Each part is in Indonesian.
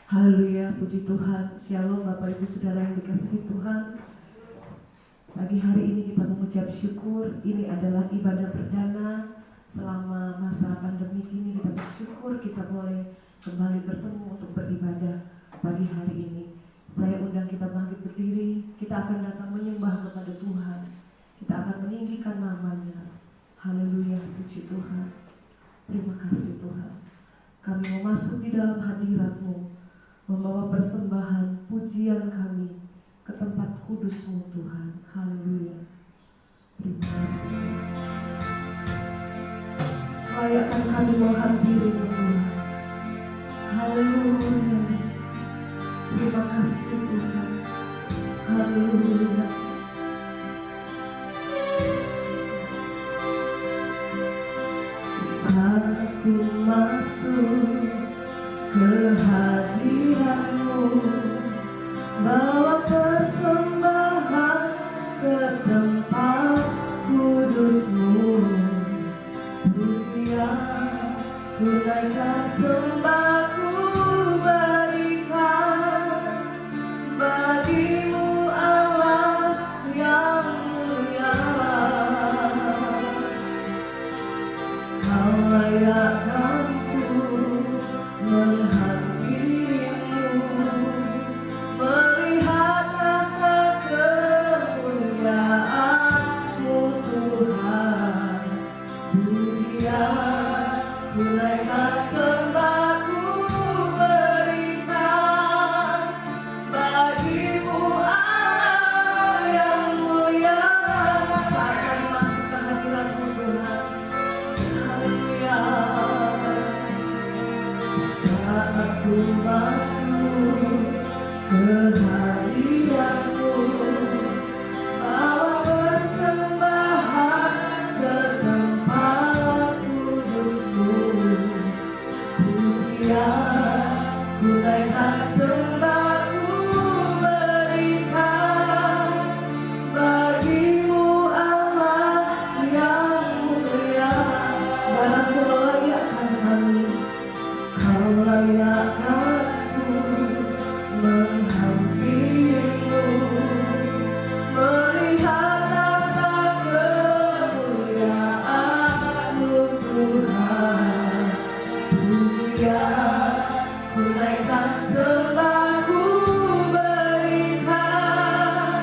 Haleluya, puji Tuhan. Shalom Bapak Ibu Saudara yang dikasihi Tuhan. Pagi hari ini kita mengucap syukur. Ini adalah ibadah perdana selama masa pandemi ini. Kita bersyukur kita boleh kembali bertemu untuk beribadah pagi hari ini. Saya undang kita bangkit berdiri. Kita akan datang menyembah kepada Tuhan. Kita akan meninggikan namanya. Haleluya, puji Tuhan. Terima kasih Tuhan. Kami mau masuk di dalam hadirat-Mu, membawa persembahan pujian kami ke tempat kudus-Mu Tuhan. Haleluya. Terima kasih. Layakkan kami menghampiri-Mu Tuhan. Haleluya Yesus. Terima kasih Tuhan. Haleluya. Aku masuk ke hadirat-Mu, bawa persembahan ke tempat kudus-Mu. Pujian tunaikan sembahku berikan bagi-Mu Allah yang mulia. Kau layakkanku menghampiri-Mu, melihat tata kemuliaan-Mu Tuhan. Pujian tunaikan sembahku berikan bagi-Mu Allah yang mulia. Saat kami masuk ke hadirat-Mu Tuhan. Haleluya. Saat aku masuk ke hadirat-Mu, bawa persembahan ke tempat kudus-Mu. Pujian tunaikan sembahku berikan bagi-Mu Allah yang mulia. Barang Kau layakkan kami, Kau layakkanku menghampiri-Mu, melihat tata kemuliaan-Mu Tuhan. Pujian tunaikan sembahku berikan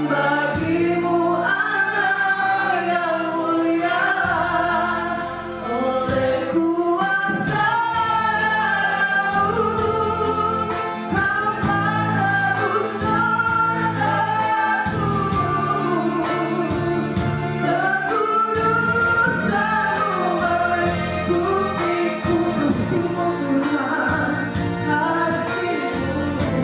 bagi-Mu Allah yang mulia. Oleh kuasa Kau menebus dosaku, kekudusan-Mu melingkupiku. Kasih-Mu Tuhan, kasih-Mu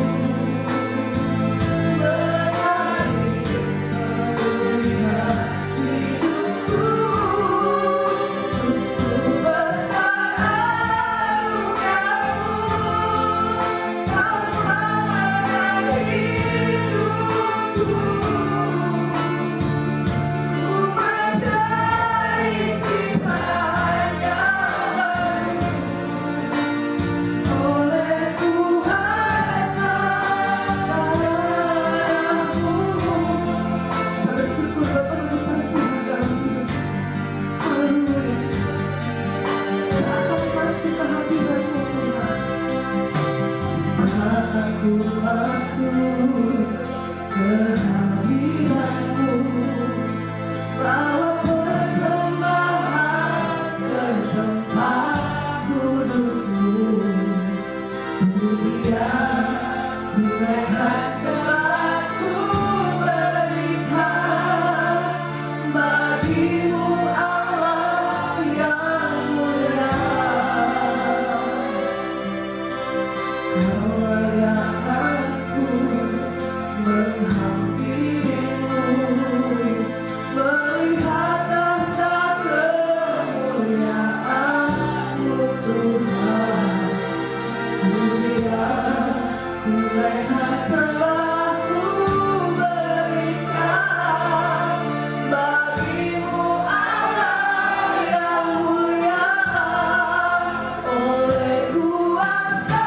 melihat hidupku. Sungguh besar anugerah-Mu, Kau selamatkan hidupku. Ku menjadi ciptaan yang baru oleh kuasa darah-Mu. Bersyukur berpenuh Tuhan dalam hidup. Haleluya. Saat kami masuk ke hadirat-Mu Tuhan. Saat aku masuk ke hadirat-Mu, bawa persembahan ke tempat kudus-Mu. Pujian tunaikan sembahku berikan bagi-Mu Allah yang mulia. Kau layakkanku menghampiri-Mu, melihat tata kemuliaan-Mu Tuhan. Pujian tunaikan sembahku berikan bagi-Mu Allah yang mulia. Oleh kuasa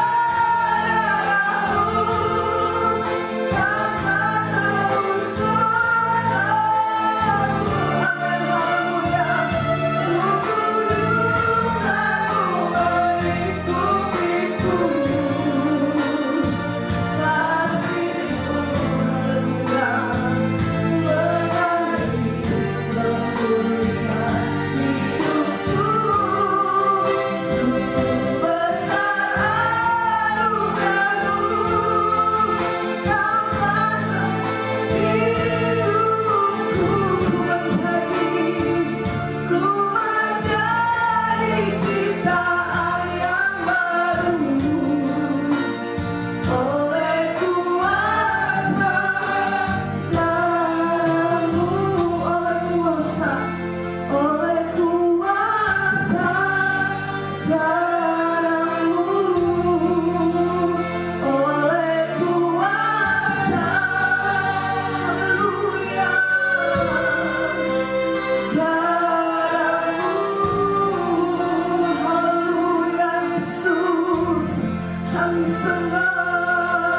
kami sembah,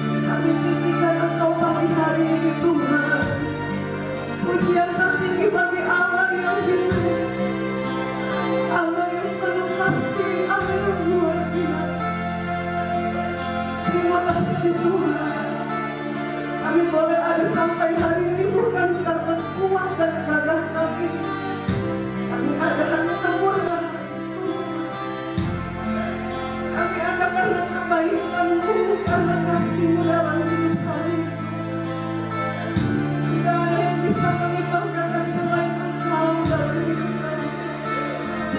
kami tinggikan Engkau pagi hari ini Tuhan. Pujian tertinggi bagi Allah yang hidup, Allah yang penuh kasih, Allah yang luar biasa. Terima kasih Tuhan. Kami boleh ada sampai hari ini bukan karena kuat dan gagah kami. Kami ada karena kemurnian. Kami ada karena kebaikan-Mu, karena kasih-Mu dalam hidup kami. Tidak ada yang bisa kami banggakan selain Engkau dalam hidup kami.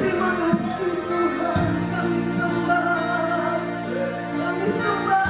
Terima kasih Tuhan, kami sembah, kami sembah.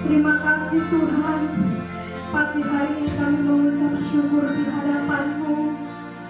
Terima kasih Tuhan, pagi hari ini kami mengucap syukur di hadapan-Mu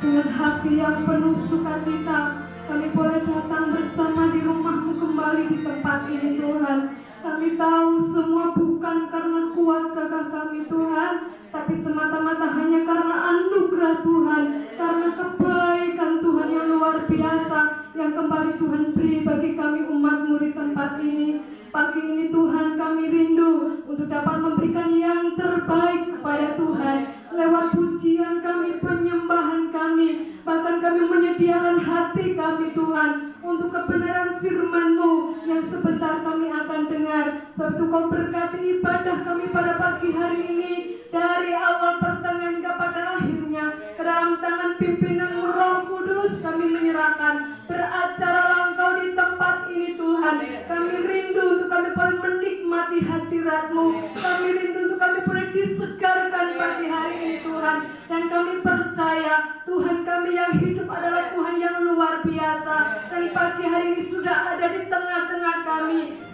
dengan hati yang penuh sukacita. Kami boleh datang bersama di rumah-Mu kembali di tempat ini Tuhan. Kami tahu semua bukan karena kuat gagah kami Tuhan, tapi semata-mata hanya karena anugerah Tuhan, karena kebaikan Tuhan yang luar biasa yang kembali Tuhan beri bagi kami umat-Mu di tempat ini. Pagi ini Tuhan kami rindu untuk dapat memberikan yang terbaik kepada Tuhan lewat pujian kami, penyembahan kami, bahkan kami menyediakan hati kami Tuhan untuk kebenaran firman-Mu yang sebentar kami akan dengar. Sebab itu Kau berkati ibadah kami pada pagi hari ini, dari awal pertengahan kepada akhirnya ke dalam tangan pimpinan-Mu Roh Kudus kami menyerahkan. Beracara Engkau di tempat ini Tuhan,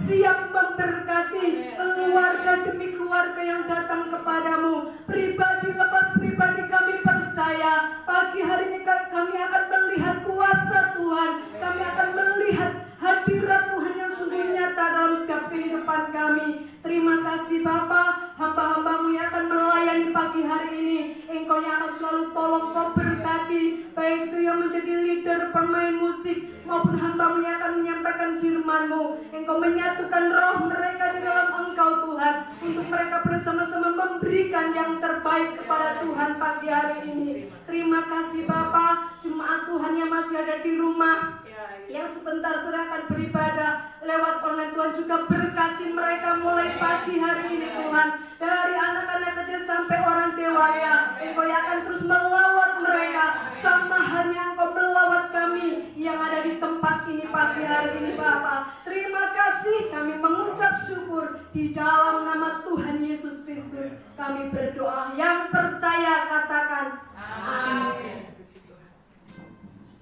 siap memberkati keluarga demi keluarga yang datang kepadamu. Pribadi lepas pribadi kami percaya pagi hari ini kami akan melihat kuasa Tuhan. Kami akan melihat hadirat Tuhan yang sungguh nyata dalam setiap kehidupan kami. Terima kasih Bapa, hamba-hambamu yang akan melayani pagi hari ini. Engkau yang akan selalu tolong, kau berkati, baik itu yang menjadi leader, pemain musik, maupun hambamu yang akan menyampaikan firman-Mu. Engkau menyatukan roh mereka di dalam Engkau Tuhan, untuk mereka bersama-sama memberikan yang terbaik kepada Tuhan pagi hari ini. Terima kasih Bapa, jemaat Tuhan yang masih ada di rumah, yang sebentar sore akan beribadah lewat online, Tuhan juga berkati mereka mulai pagi hari ini Tuhan. Dari anak-anak kecil sampai orang dewasa, Engkau yang akan terus melawat mereka, sama halnya Engkau melawat kami yang ada di tempat ini pagi hari ini Bapa. Terima kasih, kami mengucap syukur di dalam nama Tuhan Yesus Kristus. Kami berdoa, yang percaya katakan amin.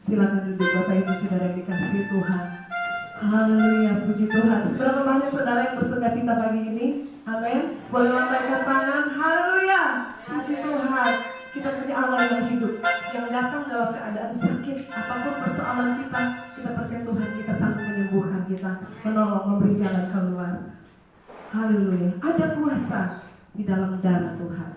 Silakan duduk Bapak Ibu Saudara yang dikasihi Tuhan. Haleluya, puji Tuhan. Seberapa banyak saudara yang bersuka cita pagi ini? Amin. Boleh lambaikan tangan. Haleluya, puji Tuhan. Kita punya Allah yang hidup, yang datang dalam keadaan sakit. Apapun persoalan kita percaya Tuhan kita sanggup menyembuhkan kita, menolong, memberi jalan keluar. Haleluya. Ada kuasa di dalam darah Tuhan.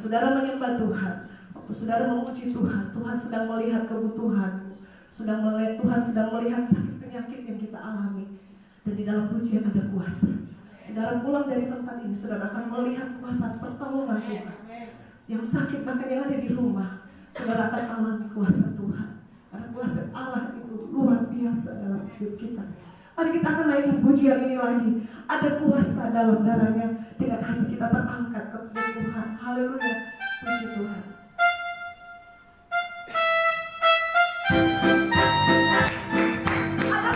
saudara menyembah Tuhan, waktu saudara memuji Tuhan, Tuhan sedang melihat kebutuhan, Tuhan sedang melihat sakit penyakit yang kita alami. Dan di dalam pujian ada kuasa. Saudara pulang dari tempat ini, saudara akan melihat kuasa pertolongan Tuhan. Yang sakit bahkan yang ada di rumah, saudara akan alami kuasa Tuhan. Karena kuasa Allah itu luar biasa dalam hidup kita. Mari kita akan naikkan pujian ini lagi. Ada kuasa dalam darahnya. Dengan hati kita terangkat kepada Tuhan. Haleluya. Puji Tuhan. Ada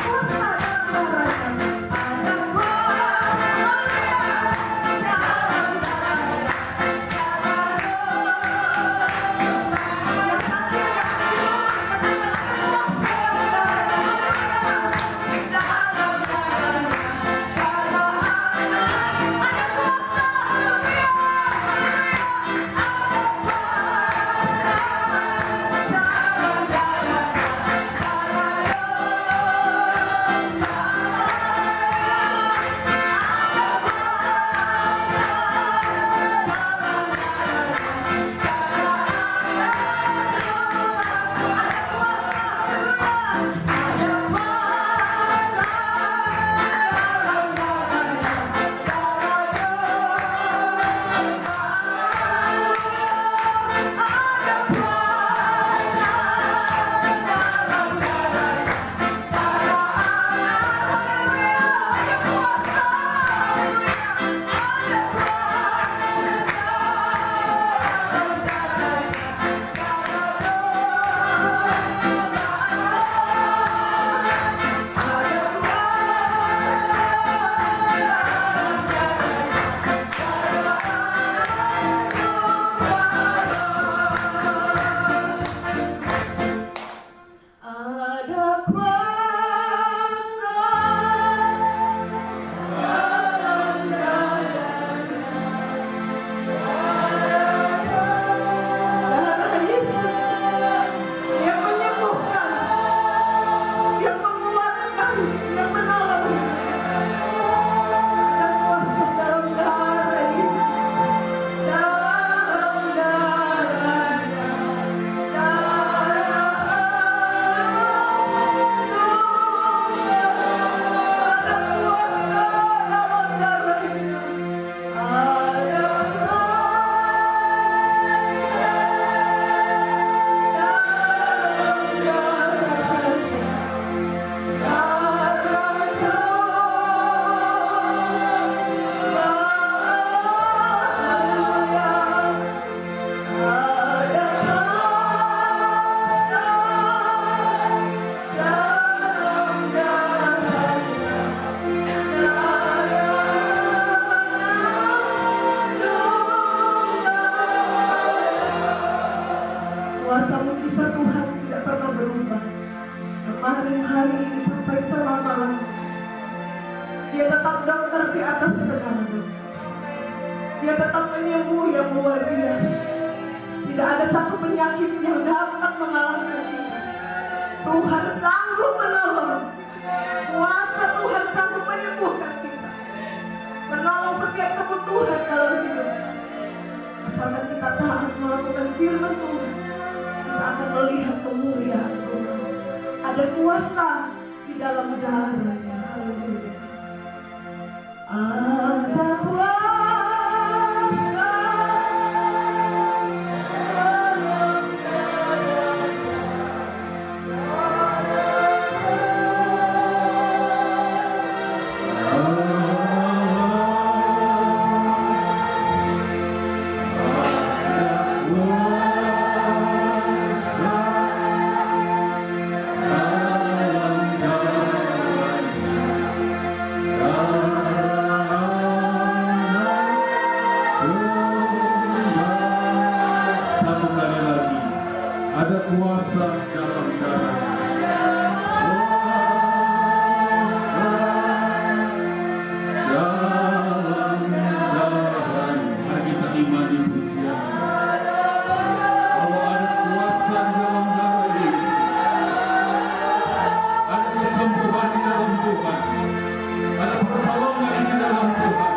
yang hari ini sampai selama-lamanya. Dia tetap dokter di atas segalanya. Dia tetap penyembuh yang luar biasa. Tidak ada satu penyakit yang dapat mengalahkan kita. Tuhan sanggup menolong. Kuasa Tuhan sanggup menyembuhkan kita, menolong setiap kebutuhan dalam hidup. Asalkan kita taat melakukan firman Tuhan, kita akan melihat kemuliaan Tuhan. Ada kuasa di dalam darahnya. Haleluya. Ada kuasa. Ada kuasa dalam darah. Kuasa dalam darah. Mari kita imani pujian. Bahwa ada kuasa dalam darah Yesus. Ada kesembuhan di dalam Tuhan. Ada pertolongan di dalam Tuhan.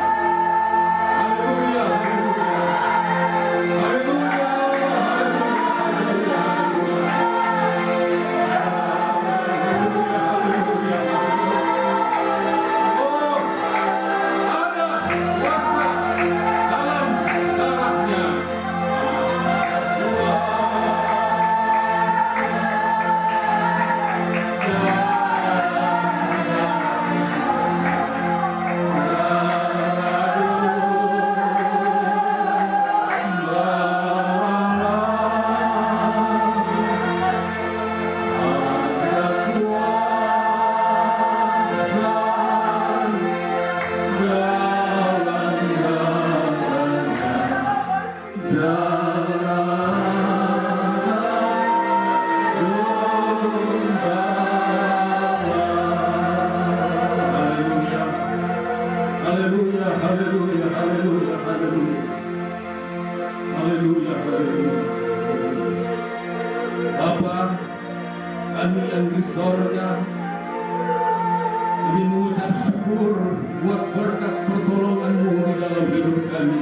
Haleluya, haleluya. Haleluya. Bapa kami yang di sorga, kami mengucap syukur buat berkat pertolongan-Mu di dalam hidup kami.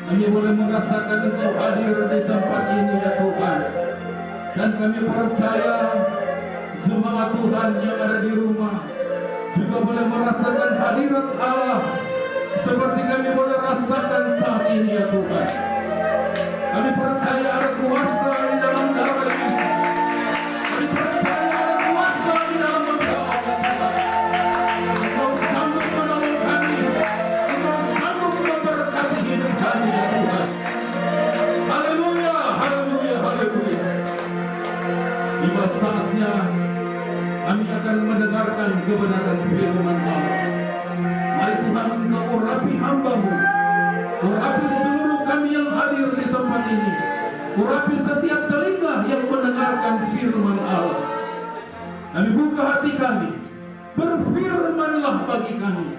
Kami boleh merasakan Engkau hadir di tempat ini ya Tuhan. Dan kami percaya jemaat Tuhan yang ada di rumah juga boleh merasakan hadirat Allah seperti kami boleh rasakan saat ini ya Tuhan. Kami percaya ada kuasa di dalam darah Yesus. Kami percaya ada kuasa di dalam Engkau Tuhan. Engkau sanggup menolong kami. Engkau sanggup memberkati hidup kami ya Tuhan. Haleluya, haleluya, haleluya. Tiba saatnya kami akan mendengarkan kebenaran firman Allah. Mari Tuhan Engkau urapi hamba-Mu, urapi seluruh kami yang hadir di tempat ini, urapi setiap telinga yang mendengarkan firman Allah. Kami buka hati kami, berfirmanlah bagi kami.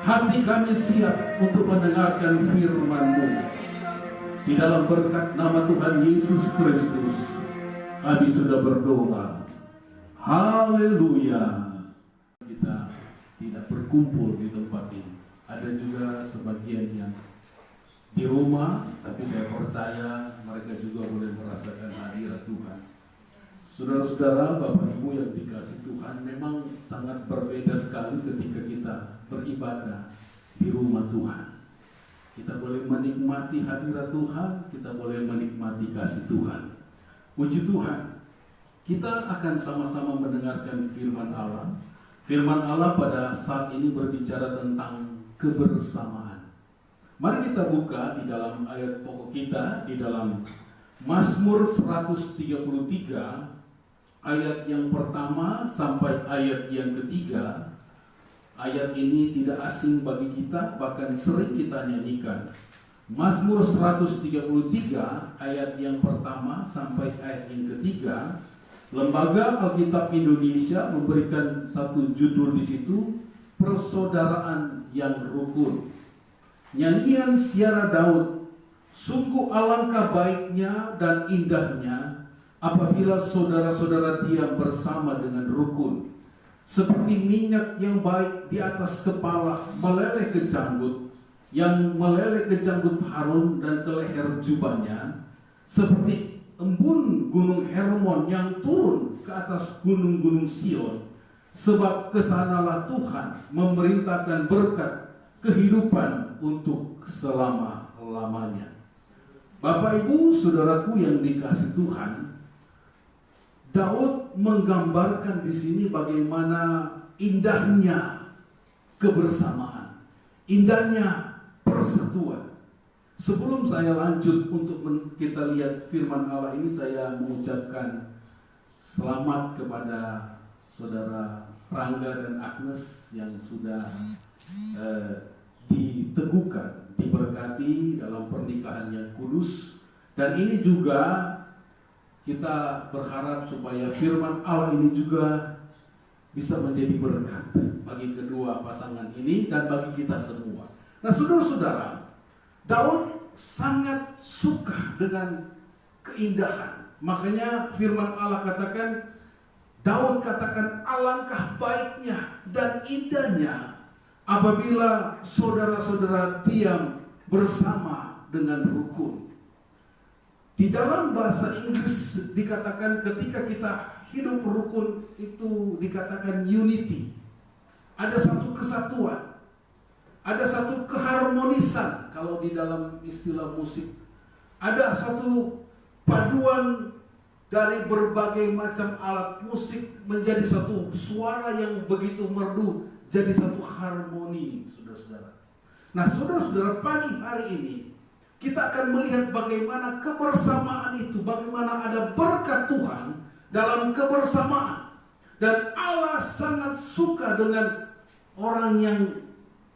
Hati kami siap untuk mendengarkan firman-Mu. Di dalam berkat nama Tuhan Yesus Kristus, kami sudah berdoa. Haleluya. Kita tidak berkumpul di tempat ini. Ada juga sebagian yang di rumah, tapi saya percaya mereka juga boleh merasakan hadirat Tuhan. Saudara-saudara, Bapak Ibu yang dikasihi Tuhan, memang sangat berbeda sekali ketika kita beribadah di rumah Tuhan. Kita boleh menikmati hadirat Tuhan, kita boleh menikmati kasih Tuhan. Puji Tuhan, kita akan sama-sama mendengarkan firman Allah. Firman Allah pada saat ini berbicara tentang kebersamaan. Mari kita buka di dalam ayat pokok kita, di dalam Mazmur 133, ayat yang pertama sampai ayat yang ketiga. Ayat ini tidak asing bagi kita, bahkan sering kita nyanyikan. Mazmur 133 ayat yang pertama sampai ayat yang ketiga Lembaga Alkitab Indonesia memberikan satu judul di situ, Persaudaraan yang Rukun. Nyanyian Siara Daud, sungguh alangkah baiknya dan indahnya apabila saudara-saudara diam bersama dengan rukun. Seperti minyak yang baik di atas kepala meleleh ke janggut, yang meleleh ke janggut Harun dan ke leher jubahnya, seperti embun gunung Hermon yang turun ke atas gunung-gunung Sion, sebab kesanalah Tuhan memerintahkan berkat kehidupan untuk selama-lamanya. Bapak Ibu Saudaraku yang dikasihi Tuhan, Daud menggambarkan di sini bagaimana indahnya kebersamaan, indahnya persatuan. Sebelum saya lanjut untuk kita lihat firman Allah ini, saya mengucapkan selamat kepada Saudara Rangga dan Agnes yang sudah diteguhkan, diberkati dalam pernikahan yang kudus. Dan ini juga kita berharap supaya firman Allah ini juga bisa menjadi berkat bagi kedua pasangan ini dan bagi kita semua. Nah, saudara-saudara, Daud sangat suka dengan keindahan. Makanya firman Allah katakan, Daud katakan alangkah baiknya dan indahnya apabila saudara-saudara diam bersama dengan rukun. Di dalam bahasa Inggris dikatakan ketika kita hidup rukun itu dikatakan unity. Ada satu kesatuan, ada satu keharmonisan kalau di dalam istilah musik. Ada satu paduan dari berbagai macam alat musik menjadi satu suara yang begitu merdu, jadi satu harmoni, saudara-saudara. Nah, saudara-saudara, pagi hari ini kita akan melihat bagaimana kebersamaan itu, bagaimana ada berkat Tuhan dalam kebersamaan. Dan Allah sangat suka dengan orang yang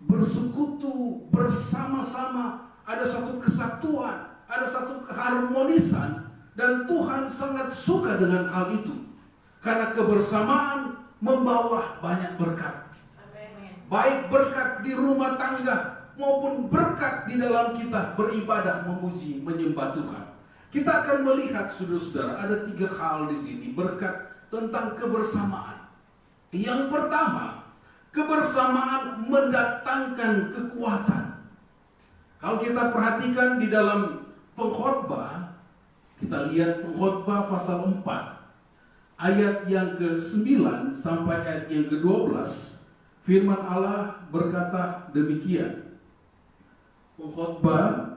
bersekutu bersama-sama, ada satu kesatuan, ada satu keharmonisan, dan Tuhan sangat suka dengan hal itu. Karena kebersamaan membawa banyak berkat. Baik berkat di rumah tangga maupun berkat di dalam kita beribadah, memuji, menyembah Tuhan. Kita akan melihat, saudara-saudara, ada 3 hal di sini berkat tentang kebersamaan. Yang pertama, kebersamaan mendatangkan kekuatan. Kalau kita perhatikan di dalam Pengkhotbah, kita lihat Pengkhotbah pasal 4 ayat yang ke-9 sampai ayat yang ke-12, firman Allah berkata demikian. Pengkhotbah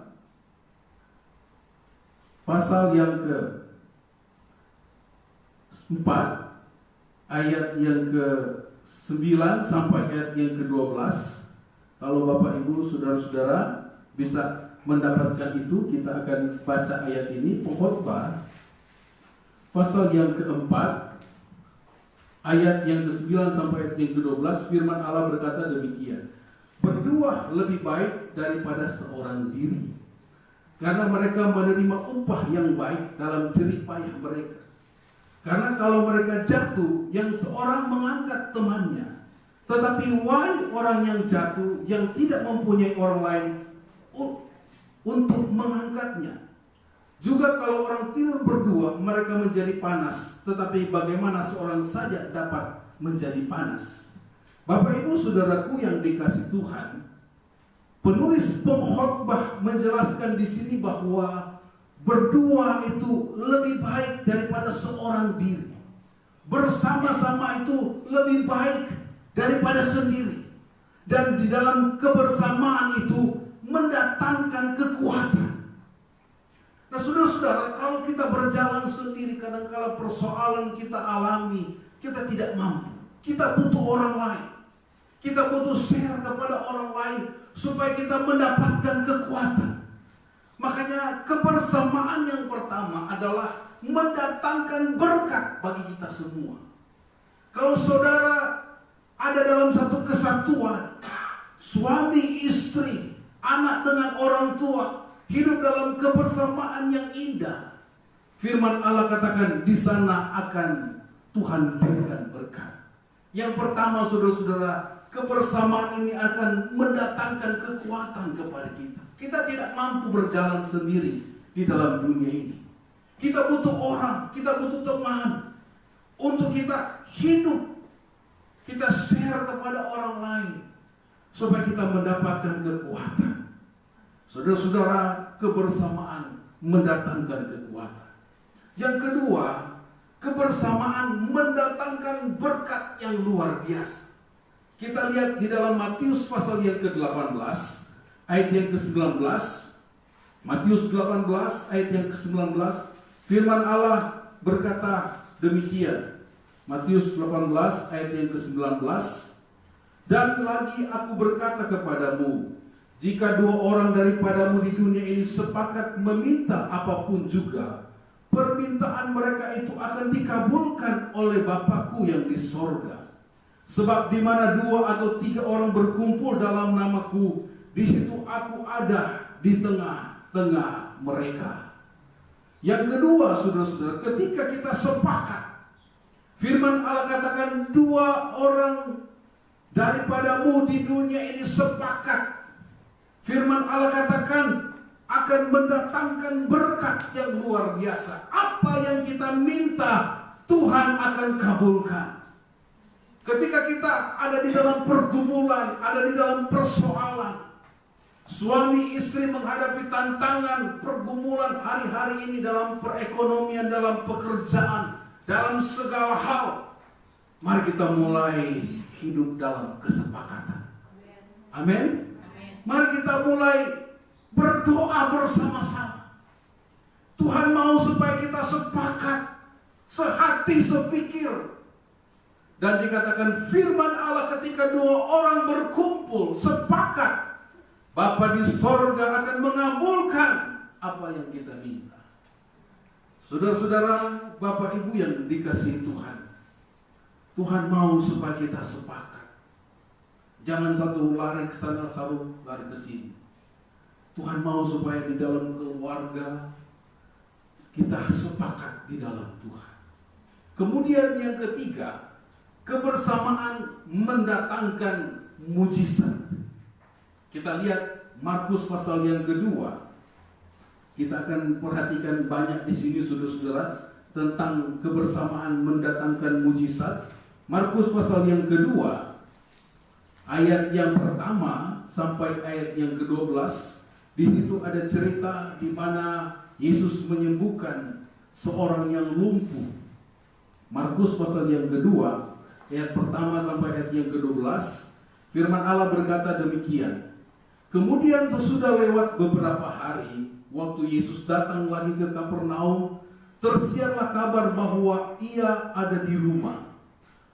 pasal yang ke-4 ayat yang ke-9 sampai ayat yang ke-12. Kalau Bapak Ibu saudara-saudara bisa mendapatkan itu, kita akan baca ayat ini. Pengkhotbah pasal yang ke-4 ayat yang ke-9 sampai ayat yang ke-12, firman Allah berkata demikian. Berdua lebih baik daripada seorang diri, karena mereka menerima upah yang baik dalam jerih payah mereka. Karena kalau mereka jatuh, yang seorang mengangkat temannya. Tetapi wahai orang yang jatuh, yang tidak mempunyai orang lain untuk mengangkatnya. Juga kalau orang tidur berdua, mereka menjadi panas. Tetapi bagaimana seorang saja dapat menjadi panas? Bapak Ibu saudaraku yang dikasihi Tuhan, penulis Pengkhotbah menjelaskan di sini bahwa berdua itu lebih baik daripada seorang diri. Bersama-sama itu lebih baik daripada sendiri. Dan di dalam kebersamaan itu mendatangkan kekuatan. Nah, saudara-saudara, kalau kita berjalan sendiri, kadang-kala persoalan kita alami, kita tidak mampu. Kita butuh orang lain. Kita butuh share kepada orang lain supaya kita mendapatkan kekuatan. Makanya kebersamaan yang pertama adalah mendatangkan berkat bagi kita semua. Kalau saudara ada dalam satu kesatuan, suami istri, anak dengan orang tua, hidup dalam kebersamaan yang indah, Firman Allah katakan di sana akan Tuhan berikan berkat. Yang pertama, saudara-saudara, kebersamaan ini akan mendatangkan kekuatan kepada kita. Kita tidak mampu berjalan sendiri di dalam dunia ini. Kita butuh orang, kita butuh teman untuk kita hidup. Kita share kepada orang lain supaya kita mendapatkan kekuatan. Saudara-saudara, kebersamaan mendatangkan kekuatan. Yang kedua, kebersamaan mendatangkan berkat yang luar biasa. Kita lihat di dalam Matius pasal yang ke-18, ayat yang ke-19. Matius 18 ayat yang ke-19, firman Allah berkata demikian. Matius 18 ayat yang ke-19, dan lagi aku berkata kepadamu, jika dua orang daripadamu di dunia ini sepakat meminta apapun juga, permintaan mereka itu akan dikabulkan oleh Bapakku yang di sorga. Sebab di mana 2 atau 3 orang berkumpul dalam namaku, di situ aku ada di tengah-tengah mereka. Yang kedua, saudara-saudara, ketika kita sepakat, firman Allah katakan 2 orang daripadamu di dunia ini sepakat. Firman Allah katakan akan mendatangkan berkat yang luar biasa. Apa yang kita minta, Tuhan akan kabulkan. Ketika kita ada di dalam pergumulan, ada di dalam persoalan, suami istri menghadapi tantangan pergumulan hari-hari ini dalam perekonomian, dalam pekerjaan, dalam segala hal, mari kita mulai hidup dalam kesepakatan. Amin. Mari kita mulai berdoa bersama-sama. Tuhan mau supaya kita sepakat, sehati, sepikir. Dan dikatakan firman Allah ketika 2 orang berkumpul, sepakat, Bapa di sorga akan mengabulkan apa yang kita minta. Saudara-saudara, Bapak Ibu yang dikasihi Tuhan, Tuhan mau supaya kita sepakat. Jangan satu lari ke sana, satu lari ke sini. Tuhan mau supaya di dalam keluarga kita sepakat di dalam Tuhan. Kemudian yang ketiga, kebersamaan mendatangkan mujizat. Kita lihat Markus pasal yang kedua. Kita akan perhatikan banyak di sini, saudara-saudara, tentang kebersamaan mendatangkan mujizat. Markus pasal yang kedua, ayat yang pertama sampai ayat yang ke-12. Di situ ada cerita di mana Yesus menyembuhkan seorang yang lumpuh. Markus pasal yang kedua, ayat pertama sampai ayat yang ke-12, firman Allah berkata demikian. Kemudian sesudah lewat beberapa hari, waktu Yesus datang lagi ke Kapernaum, tersiarlah kabar bahwa ia ada di rumah.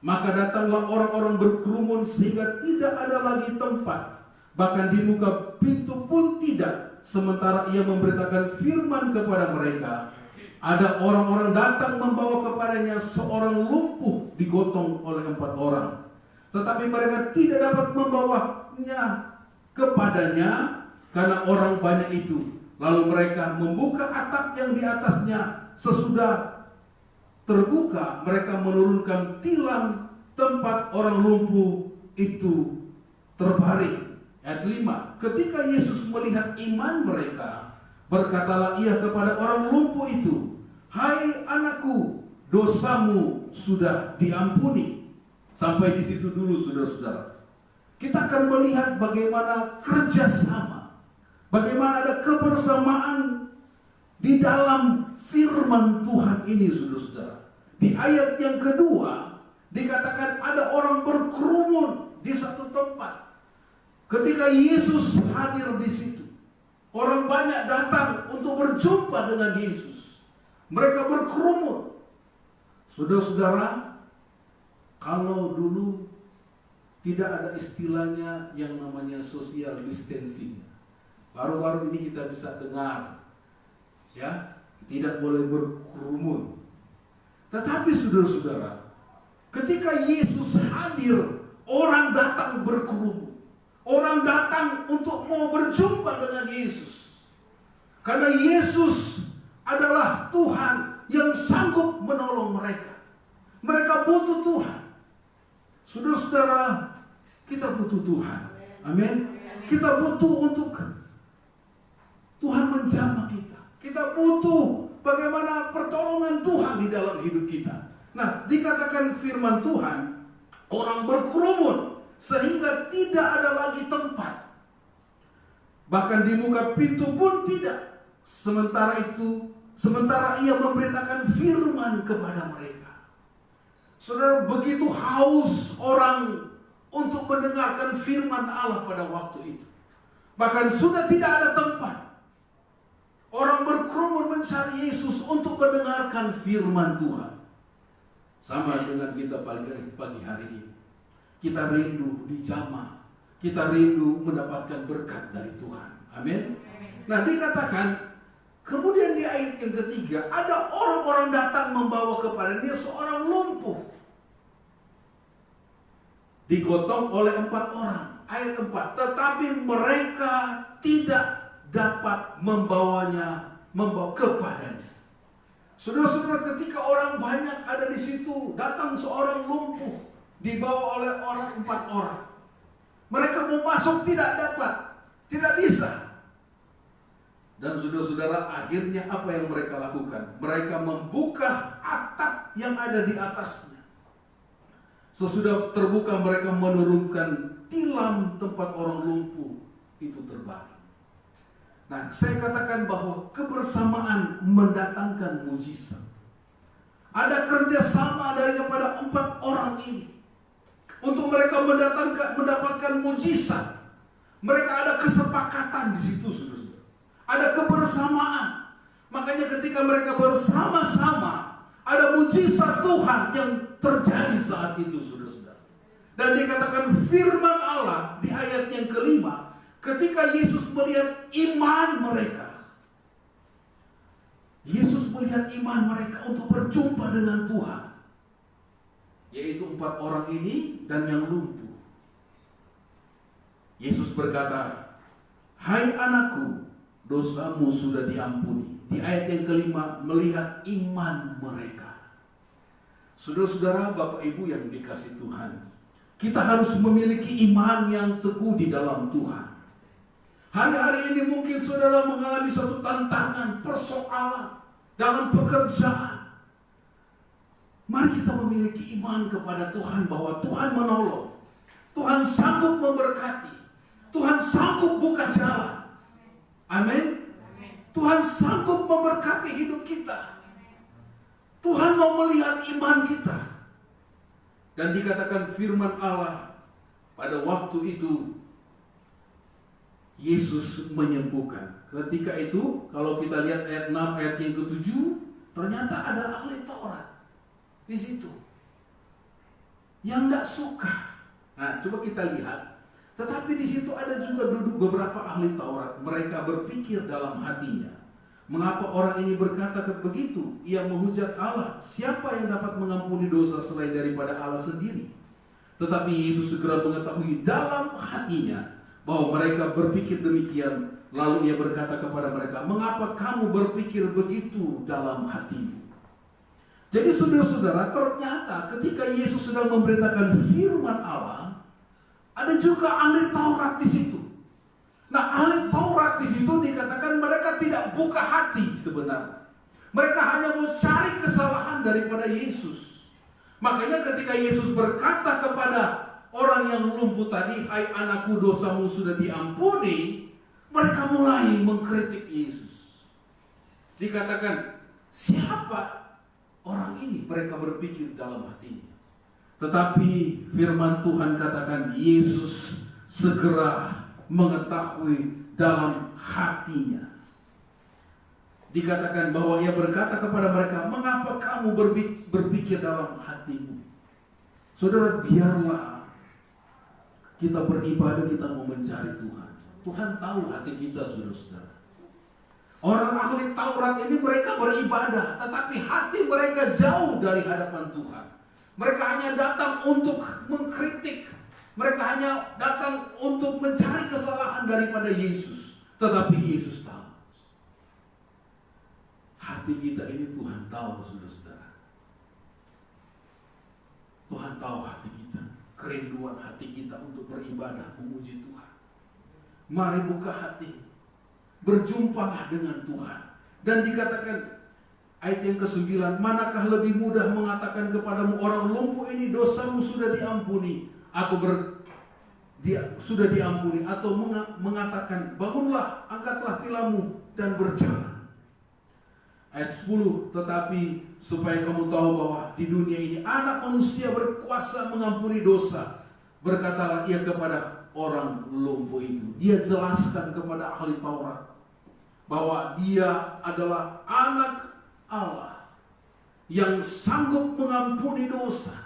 Maka datanglah orang-orang berkerumun sehingga tidak ada lagi tempat, bahkan di muka pintu pun tidak. Sementara ia memberitakan firman kepada mereka, ada orang-orang datang membawa kepadanya seorang lumpuh digotong oleh 4 orang. Tetapi mereka tidak dapat membawanya kepadanya karena orang banyak itu. Lalu mereka membuka atap yang di atasnya. Sesudah terbuka, mereka menurunkan tilam tempat orang lumpuh itu terbaring. Ayat 5. Ketika Yesus melihat iman mereka, berkatalah ia kepada orang lumpuh itu, hai anakku, dosamu sudah diampuni. Sampai di situ dulu, saudara-saudara. Kita akan melihat bagaimana kerjasama, bagaimana ada kebersamaan di dalam firman Tuhan ini, saudara-saudara. Di ayat yang kedua dikatakan ada orang berkerumun di satu tempat. Ketika Yesus hadir di situ, orang banyak datang untuk berjumpa dengan Yesus. Mereka berkerumun. Saudara-saudara, kalau dulu tidak ada istilahnya yang namanya social distancing, baru-baru ini kita bisa dengar, ya, tidak boleh berkerumun. Tetapi saudara-saudara, ketika Yesus hadir, orang datang berkerumun. Orang datang untuk mau berjumpa dengan Yesus. Karena Yesus adalah Tuhan yang sanggup menolong mereka. Mereka butuh Tuhan. Saudara-saudara, kita butuh Tuhan. Amin. Kita butuh untuk Tuhan menjamah kita. Kita butuh bagaimana pertolongan Tuhan di dalam hidup kita. Nah, dikatakan firman Tuhan, orang berkerumun sehingga tidak ada lagi tempat. Bahkan di muka pintu pun tidak. Sementara ia memberitakan firman kepada mereka. Saudara, begitu haus orang untuk mendengarkan firman Allah pada waktu itu. Bahkan sudah tidak ada tempat. Orang berkerumun mencari Yesus untuk mendengarkan firman Tuhan. Sama dengan kita pagi hari ini. Kita rindu dijamah. Kita rindu mendapatkan berkat dari Tuhan. Amin. Nah, dikatakan kemudian di ayat yang ketiga, ada orang-orang datang membawa kepada dia seorang lumpuh. Digotong oleh 4 orang. Ayat 4. Tetapi mereka tidak dapat membawa kepadanya. Saudara-saudara, ketika orang banyak ada di situ, datang seorang lumpuh, dibawa oleh 4 orang. Mereka mau masuk tidak dapat, tidak bisa. Dan saudara-saudara, akhirnya apa yang mereka lakukan? Mereka membuka atap yang ada di atasnya. Sesudah terbuka, mereka menurunkan tilam tempat orang lumpuh itu terbaring. Nah, saya katakan bahwa kebersamaan mendatangkan mujizat. Ada kerjasama daripada 4 orang ini untuk mereka mendapatkan mujizat. Mereka ada kesepakatan di situ, saudara. Ada kebersamaan. Makanya ketika mereka bersama-sama, ada mujizat Tuhan yang terjadi saat itu, saudara-saudara. Dan dikatakan firman Allah di ayat yang kelima, ketika Yesus melihat iman mereka. Yesus melihat iman mereka untuk berjumpa dengan Tuhan. Yaitu 4 orang ini dan yang lumpuh. Yesus berkata, "Hai anakku, dosamu sudah diampuni." Di ayat yang kelima, melihat iman mereka. Saudara-saudara, Bapak Ibu yang dikasih Tuhan, kita harus memiliki iman yang teguh di dalam Tuhan. Hari-hari ini mungkin saudara mengalami suatu tantangan, persoalan dalam pekerjaan. Mari kita memiliki iman kepada Tuhan bahwa Tuhan menolong. Tuhan sanggup memberkati. Tuhan sanggup buka jalan. Amin. Tuhan sanggup memberkati hidup kita. Tuhan mau melihat iman kita. Dan dikatakan firman Allah, pada waktu itu Yesus menyembuhkan. Ketika itu, kalau kita lihat ayat 6, ayat yang ke-7, ternyata ada ahli Taurat di situ yang tidak suka. Nah, coba kita lihat. Tetapi di situ ada juga duduk beberapa ahli Taurat. Mereka berpikir dalam hatinya, mengapa orang ini berkata begitu? Ia menghujat Allah. Siapa yang dapat mengampuni dosa selain daripada Allah sendiri? Tetapi Yesus segera mengetahui dalam hatinya bahwa mereka berpikir demikian. Lalu ia berkata kepada mereka, "Mengapa kamu berpikir begitu dalam hatimu?" Jadi saudara-saudara, ternyata ketika Yesus sedang memberitakan firman Allah, ada juga ahli Taurat di situ. Nah, ahli Taurat di situ dikatakan mereka tidak buka hati sebenarnya. Mereka hanya mau cari kesalahan daripada Yesus. Makanya ketika Yesus berkata kepada orang yang lumpuh tadi, "Hai anakku, dosamu sudah diampuni," mereka mulai mengkritik Yesus. Dikatakan, siapa orang ini? Mereka berpikir dalam hatinya. Tetapi firman Tuhan katakan, Yesus segera mengetahui dalam hatinya. Dikatakan bahwa ia berkata kepada mereka, "Mengapa kamu berpikir dalam hatimu?" Saudara, biarlah kita beribadah, kita mau mencari Tuhan. Tuhan tahu hati kita, saudara-saudara. Orang ahli Taurat ini mereka beribadah, tetapi hati mereka jauh dari hadapan Tuhan. Mereka hanya datang untuk mengkritik. Mereka hanya datang untuk mencari kesalahan daripada Yesus. Tetapi Yesus tahu hati kita ini Tuhan tahu, saudara-saudara. Tuhan tahu hati kita, kerinduan hati kita untuk beribadah, memuji Tuhan. Mari buka hati, berjumpalah dengan Tuhan. Dan dikatakan ayat yang ke-9, manakah lebih mudah mengatakan kepadamu orang lumpuh ini dosamu sudah diampuni, atau sudah diampuni, atau mengatakan bangunlah, angkatlah tilammu dan berjalan. Ayat 10, tetapi supaya kamu tahu bahwa di dunia ini anak manusia berkuasa mengampuni dosa, berkatalah ia kepada orang lumpuh itu. Dia jelaskan kepada ahli Taurat bahwa dia adalah anak Allah yang sanggup mengampuni dosa.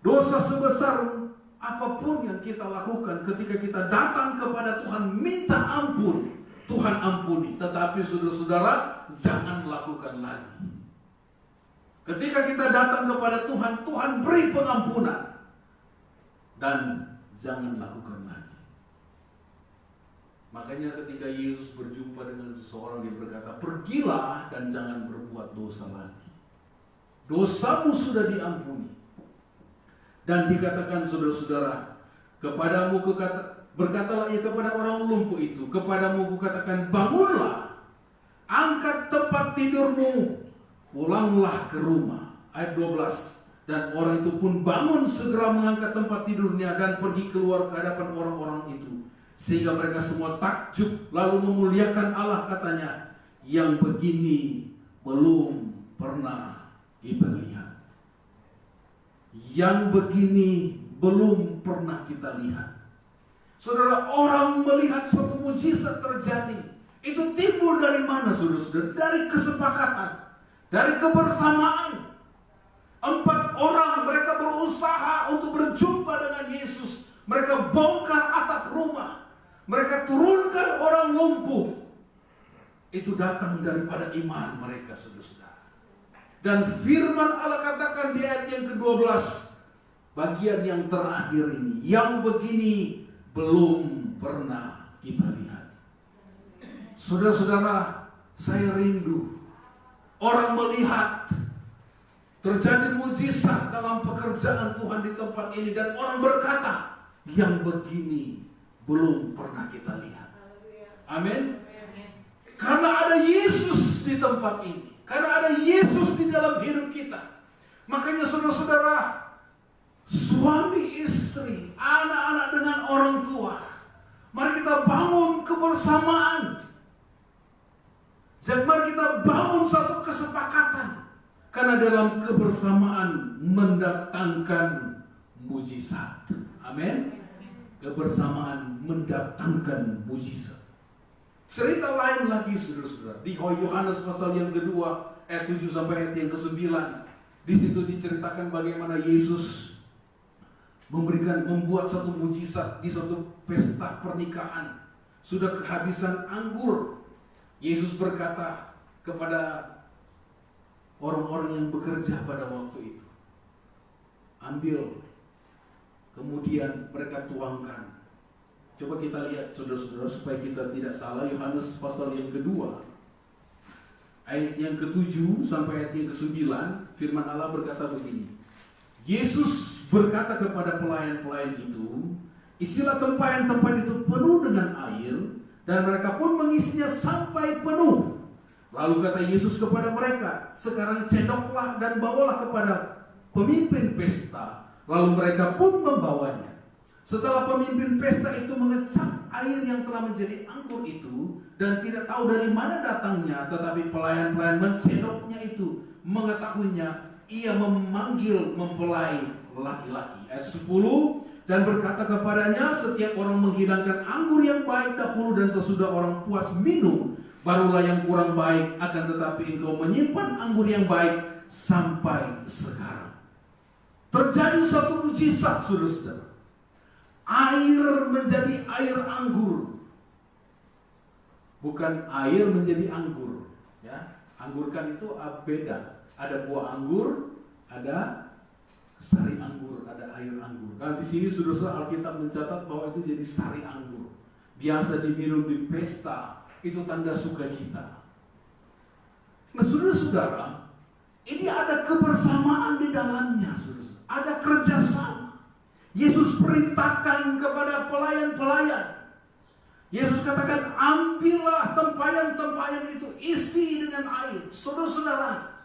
Dosa sebesar apapun yang kita lakukan, ketika kita datang kepada Tuhan minta ampun, Tuhan ampuni. Tetapi saudara-saudara, jangan lakukan lagi. Ketika kita datang kepada Tuhan, Tuhan beri pengampunan. Dan jangan lakukan lagi. Makanya ketika Yesus berjumpa dengan seseorang, dia berkata, pergilah dan jangan berbuat dosa lagi. Dosamu sudah diampuni. Dan dikatakan saudara-saudara, kepadamu berkatalah ia kepada orang lumpuh itu, kepadamu kukatakan bangunlah, angkat tempat tidurmu, pulanglah ke rumah. Ayat 12. Dan orang itu pun bangun, segera mengangkat tempat tidurnya dan pergi keluar ke hadapan orang-orang itu. Sehingga mereka semua takjub, lalu memuliakan Allah, katanya, yang begini belum pernah kita lihat. Yang begini belum pernah kita lihat. Saudara, orang melihat suatu mukjizat terjadi, itu timbul dari mana, saudara-saudara? Dari kesepakatan, dari kebersamaan. 4 orang mereka berusaha untuk berjumpa dengan Yesus. Mereka bongkar atap rumah, mereka turunkan orang lumpuh. Itu datang daripada iman mereka, saudara-saudara. Dan firman Allah katakan di ayat yang ke-12, bagian yang terakhir ini, yang begini belum pernah kita lihat. Saudara-saudara, saya rindu orang melihat terjadi mukjizat dalam pekerjaan Tuhan di tempat ini, dan orang berkata, yang begini belum pernah kita lihat. Amin. Karena ada Yesus di tempat ini, karena ada Yesus di dalam hidup kita. Makanya saudara-saudara, suami istri, anak-anak dengan orang tua, mari kita bangun kebersamaan. Mari kita bangun satu kesepakatan. Karena dalam kebersamaan mendatangkan mujizat. Amin. Kebersamaan mendatangkan mujizat. Cerita lain lagi, saudara-saudara, di Yohanes pasal yang kedua ayat 7 sampai ayat yang ke-9. Di situ diceritakan bagaimana Yesus membuat satu mujizat di suatu pesta pernikahan. Sudah kehabisan anggur. Yesus berkata kepada orang-orang yang bekerja pada waktu itu, ambil, kemudian mereka tuangkan. Coba kita lihat, saudara-saudara, supaya kita tidak salah. Yohanes pasal yang kedua ayat yang ke-7 sampai ayat yang ke-9, firman Allah berkata begini. Yesus berkata kepada pelayan-pelayan itu, isilah tempayan-tempayan itu penuh dengan air, dan mereka pun mengisinya sampai penuh. Lalu kata Yesus kepada mereka, sekarang cendoklah dan bawalah kepada pemimpin pesta. Lalu mereka pun membawanya. Setelah pemimpin pesta itu mengecap air yang telah menjadi anggur itu, dan tidak tahu dari mana datangnya, tetapi pelayan-pelayan mencendoknya itu, mengetahuinya, ia memanggil mempelai laki-laki. Ayat 10, dan berkata kepadanya, setiap orang menghidangkan anggur yang baik dahulu, dan sesudah orang puas minum, barulah yang kurang baik. Akan tetapi engkau menyimpan anggur yang baik sampai sekarang. Terjadi satu mujizat, saudara-saudara. Air menjadi air anggur. Bukan air menjadi anggur, ya. Anggur kan itu beda. Ada buah anggur, ada sari anggur, ada air anggur. Nah, di sini saudara-saudara, Alkitab mencatat bahwa itu jadi sari anggur. Biasa diminum di pesta. Itu tanda sukacita. Nah, saudara-saudara, ini ada kebersamaan di dalamnya, saudara-saudara. Ada kerjasama. Yesus perintahkan kepada pelayan-pelayan. Yesus katakan, ambillah tempayan-tempayan itu, isi dengan air. Saudara-saudara,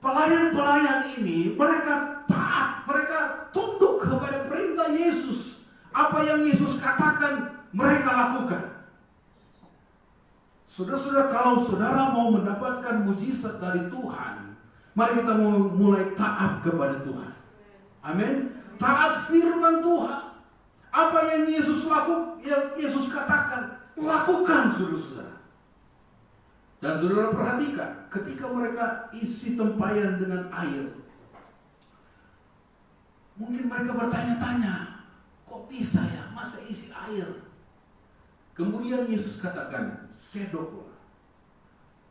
pelayan-pelayan ini mereka taat, mereka tunduk kepada perintah Yesus. Apa yang Yesus katakan, mereka lakukan. Saudara-saudara, kalau saudara mau mendapatkan mujizat dari Tuhan, mari kita mulai taat kepada Tuhan. Amin. Taat firman Tuhan. Apa yang Yesus katakan, lakukan, saudara-saudara. Dan saudara perhatikan, ketika mereka isi tempayan dengan air, mungkin mereka bertanya-tanya, kok bisa ya, masa isi air? Kemudian Yesus katakan, sedoklah.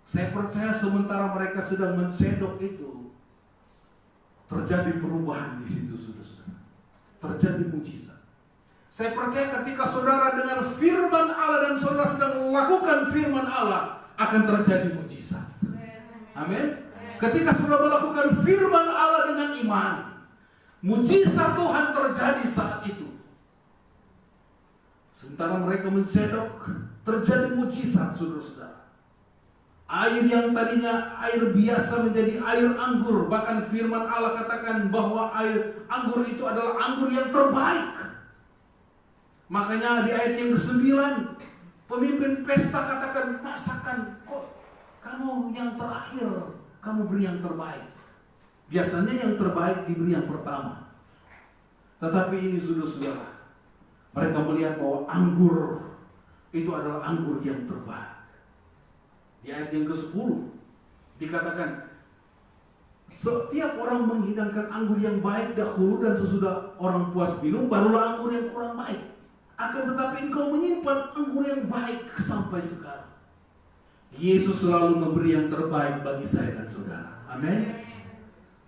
Saya percaya sementara mereka sedang mensedok itu, terjadi perubahan di situ, saudara-saudara. Terjadi mujizat. Saya percaya ketika saudara dengar firman Allah dan saudara sedang melakukan firman Allah, akan terjadi mujizat. Amin. Ketika saudara melakukan firman Allah dengan iman, mujizat Tuhan terjadi saat itu. Sementara mereka mensedok, terjadi mujizat, saudara-saudara. Air yang tadinya air biasa menjadi air anggur. Bahkan firman Allah katakan bahwa air anggur itu adalah anggur yang terbaik. Makanya di ayat yang ke-9, pemimpin pesta katakan, masakan kok kamu yang terakhir, kamu beri yang terbaik. Biasanya yang terbaik diberi yang pertama. Tetapi ini, saudara-saudara, mereka melihat bahwa anggur itu adalah anggur yang terbaik. Di ayat yang ke-10 dikatakan, setiap orang menghidangkan anggur yang baik dahulu, dan sesudah orang puas minum barulah anggur yang kurang baik. Akan tetapi engkau menyimpan anggur yang baik sampai sekarang. Yesus selalu memberi yang terbaik bagi saya dan saudara. Amin.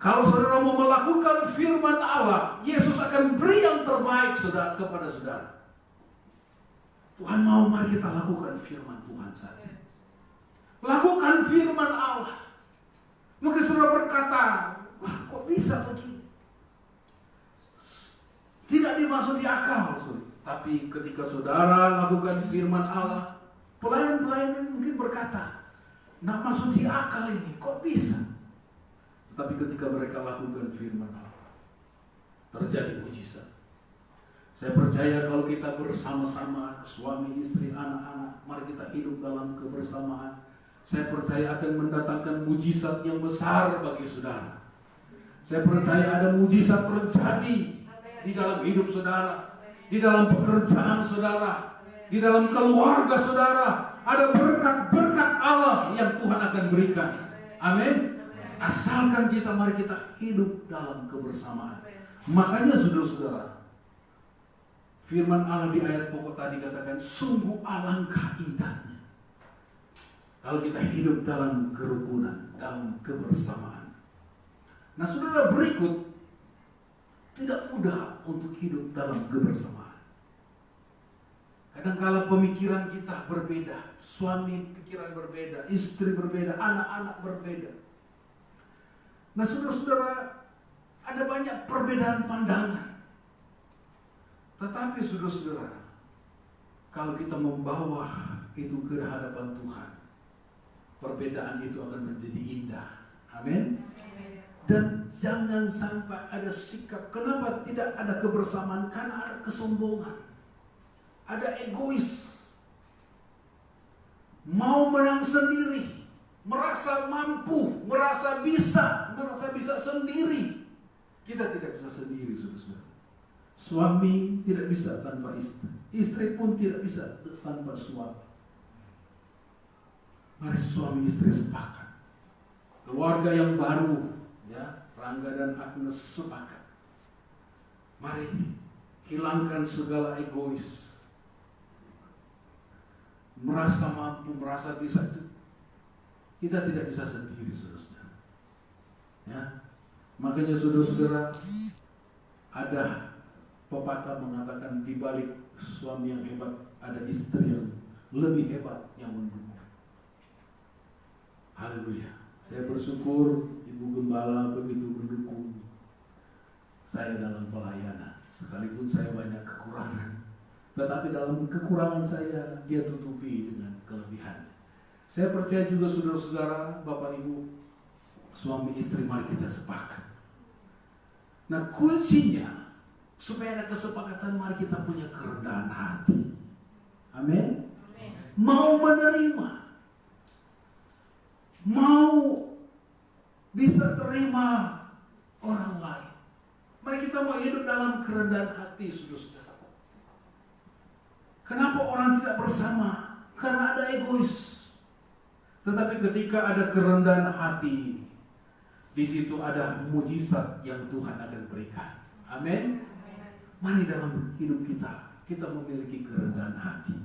Kalau saudara mau melakukan firman Allah, Yesus akan beri yang terbaik saudara kepada saudara. Tuhan mau, mari kita lakukan firman Tuhan saja. Lakukan firman Allah. Mungkin saudara berkata, wah kok bisa begini? Tidak dimasuki akal, saudara. Tapi ketika saudara lakukan firman Allah, pelayan-pelayan ini mungkin berkata, nak masuk di akal ini, kok bisa? Tetapi ketika mereka lakukan firman Allah, terjadi mujizat. Saya percaya kalau kita bersama-sama, suami, istri, anak-anak, mari kita hidup dalam kebersamaan. Saya percaya akan mendatangkan mujizat yang besar bagi saudara. Saya percaya ada mujizat terjadi di dalam hidup saudara, di dalam pekerjaan saudara, di dalam keluarga saudara. Ada berkat-berkat Allah yang Tuhan akan berikan. Amin. Asalkan kita, mari kita hidup dalam kebersamaan. Makanya saudara-saudara, firman Allah di ayat pokok tadi katakan, sungguh alangkah indahnya kalau kita hidup dalam kerukunan, dalam kebersamaan. Nah saudara, berikut, tidak mudah untuk hidup dalam kebersamaan. Kadang-kala pemikiran kita berbeda, suami pikiran berbeda, istri berbeda, anak-anak berbeda. Nah saudara-saudara, ada banyak perbedaan pandangan. Tetapi saudara-saudara, kalau kita membawa itu ke hadapan Tuhan, perbedaan itu akan menjadi indah. Amin. Dan jangan sampai ada sikap, kenapa tidak ada kebersamaan? Karena ada kesombongan, ada egois, mau menang sendiri, merasa mampu, merasa bisa sendiri. Kita tidak bisa sendiri, saudara-saudara. Suami tidak bisa tanpa istri, istri pun tidak bisa tanpa suami. Mari suami istri sepakat. Keluarga yang baru, ya, Rangga dan Agnes sepakat. Mari hilangkan segala egois, merasa mampu, merasa bisa. Kita tidak bisa sendiri, saudara-saudara. Ya, makanya saudara-saudara, ada pepatah mengatakan di balik suami yang hebat ada istri yang lebih hebat yang mendukung. Haleluya. Saya bersyukur Ibu Gembala begitu mendukung saya dalam pelayanan. Sekalipun saya banyak kekurangan, tetapi dalam kekurangan saya dia tutupi dengan kelebihan. Saya percaya juga saudara-saudara, Bapak Ibu, suami istri, mari kita sepakat. Nah, kuncinya supaya ada kesepakatan, mari kita punya kerendahan hati. Amin. Mau menerima, mau bisa terima orang lain. Mari kita mau hidup dalam kerendahan hati, saudara-saudara. Kenapa orang tidak bersama? Karena ada egois. Tetapi ketika ada kerendahan hati, di situ ada mujizat yang Tuhan akan berikan. Amin. Mari dalam hidup kita memiliki kerendahan hati.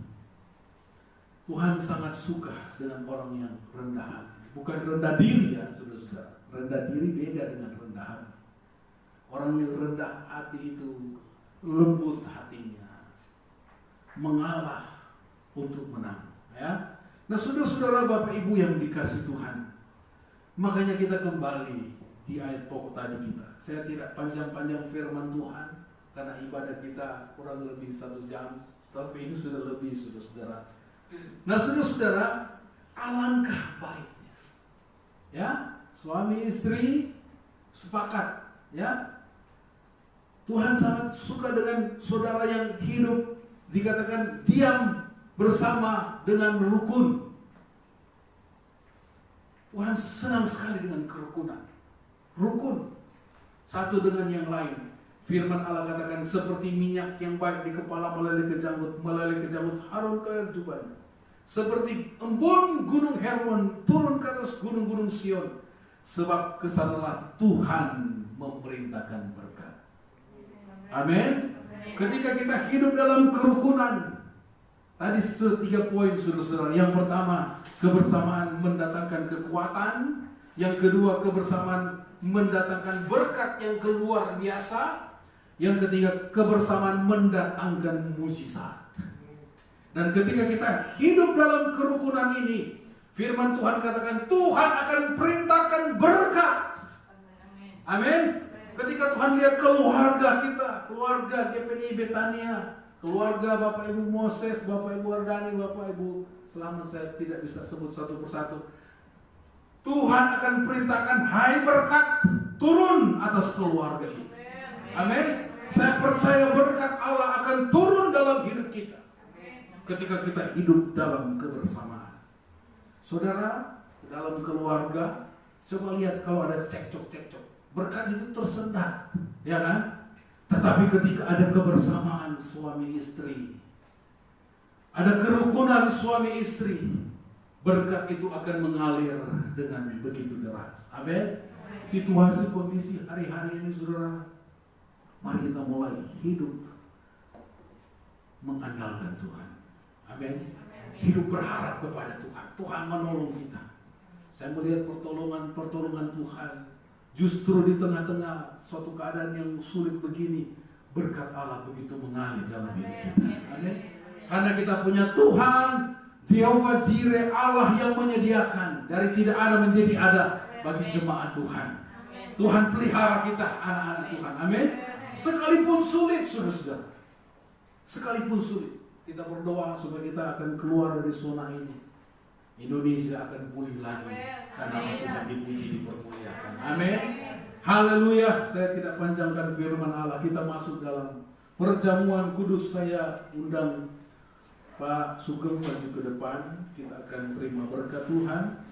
Tuhan sangat suka dengan orang yang rendah hati. Bukan rendah diri ya, saudara-saudara. Rendah diri beda dengan rendah hati. Orang yang rendah hati itu lembut hatinya, mengalah untuk menang. Ya. Nah, saudara-saudara, Bapak Ibu yang dikasih Tuhan, makanya kita kembali di ayat pokok tadi kita. Saya tidak panjang-panjang firman Tuhan karena ibadah kita kurang lebih 1 jam, tapi ini sudah lebih, saudara-saudara. Nah, saudara-saudara, alangkah baiknya, ya, suami istri sepakat, ya. Tuhan sangat suka dengan saudara yang hidup dikatakan diam bersama dengan rukun. Tuhan senang sekali dengan kerukunan. Rukun satu dengan yang lain. Firman Allah katakan seperti minyak yang baik di kepala melalui ke janggut Harun ke jubahnya. Seperti embun gunung Hermon turun ke atas gunung-gunung Sion. Sebab kesanalah Tuhan memerintahkan berkat. Amin. Ketika kita hidup dalam kerukunan, tadi sudah 3 poin, saudara-saudara. Yang pertama, kebersamaan mendatangkan kekuatan. Yang kedua, kebersamaan mendatangkan berkat yang luar biasa. Yang ketiga, kebersamaan mendatangkan mujizat. Dan ketika kita hidup dalam kerukunan ini, firman Tuhan katakan Tuhan akan perintahkan berkat. Amin. Ketika Tuhan lihat keluarga kita, keluarga GPDI Betania, keluarga Bapak Ibu Moses, Bapak Ibu Ardani, Bapak Ibu, selama saya tidak bisa sebut satu persatu, Tuhan akan perintahkan hai berkat turun atas keluarga ini. Amin. Saya percaya berkat Allah akan turun dalam hidup kita ketika kita hidup dalam kebersamaan. Saudara, dalam keluarga, coba lihat kalau ada cekcok-cekcok, berkat itu tersendat, ya kan? Tetapi ketika ada kebersamaan suami istri, ada kerukunan suami istri, berkat itu akan mengalir dengan begitu deras. Amin. Situasi kondisi hari-hari ini, saudara, mari kita mulai hidup mengandalkan Tuhan. Amin. Hidup berharap kepada Tuhan. Tuhan menolong kita. Saya melihat pertolongan Tuhan. Justru di tengah-tengah suatu keadaan yang sulit begini, berkat Allah begitu mengalir dalam hidup kita. Amin. Karena kita punya Tuhan, Jehovah Jireh, Allah yang menyediakan dari tidak ada menjadi ada bagi jemaat Tuhan. Tuhan pelihara kita, anak-anak Tuhan. Amin. Sekalipun sulit, saudara-saudara, sekalipun sulit, kita berdoa supaya kita akan keluar dari zona ini. Indonesia akan pulih lagi dan nama Tuhan dipuji, dipermuliakan. Amin. Haleluya. Saya tidak panjangkan firman Allah. Kita masuk dalam perjamuan kudus. Saya undang Pak Sugeng maju ke depan. Kita akan terima berkat Tuhan.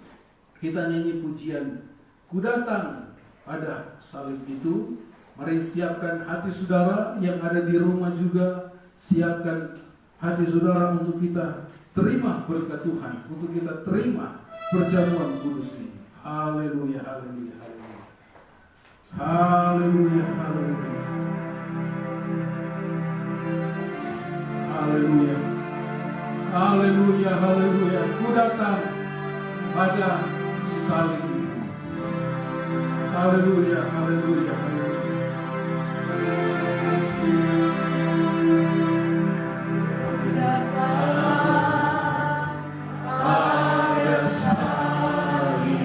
Kita nyanyi pujian Ku Datang Pada Salib Itu. Mari siapkan hati saudara yang ada di rumah juga. Siapkan hati saudara untuk kita terima berkat Tuhan, untuk kita terima perjamuan kudus ini. Haleluya, haleluya, haleluya. Haleluya, haleluya. Haleluya. Haleluya, haleluya. Ku datang pada salib itu. Haleluya, haleluya, haleluya. Pada salib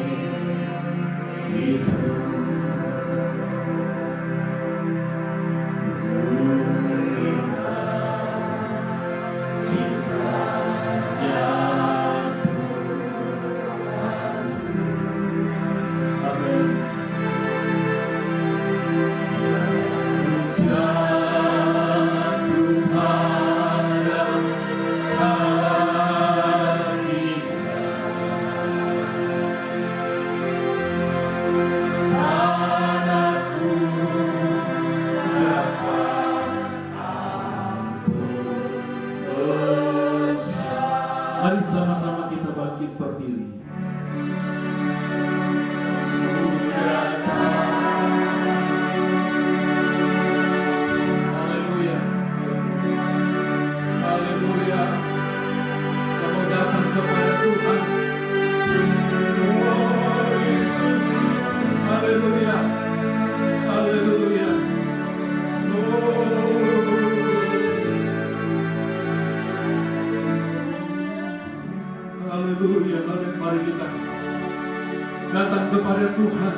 datang kepada Tuhan.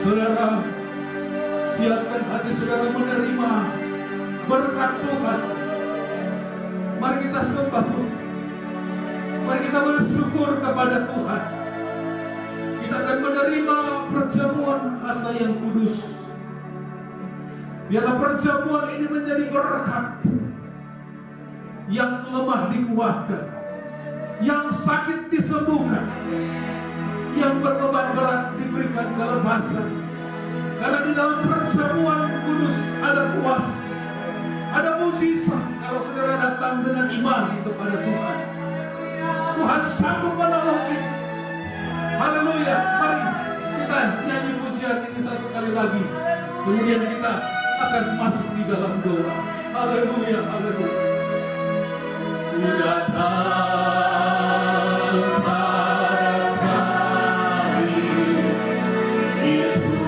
Saudara, siapkan hati saudara menerima berkat Tuhan. Mari kita sembah Tuhan. Mari kita bersyukur kepada Tuhan. Kita akan menerima perjamuan asa yang kudus. Biarlah perjamuan ini menjadi berkat. Yang lemah dikuatkan, yang sakit disembuhkan, yang berbeban berat diberikan kelepasan. Karena di dalam perjamuan kudus ada kuasa, ada mujizat. Kalau saudara datang dengan iman kepada Tuhan, Tuhan sanggup menolong kita. Haleluya. Mari kita nyanyi pujian ini satu kali lagi. Kemudian kita akan masuk di dalam doa. Haleluya, haleluya. Ku datang pada salib itu,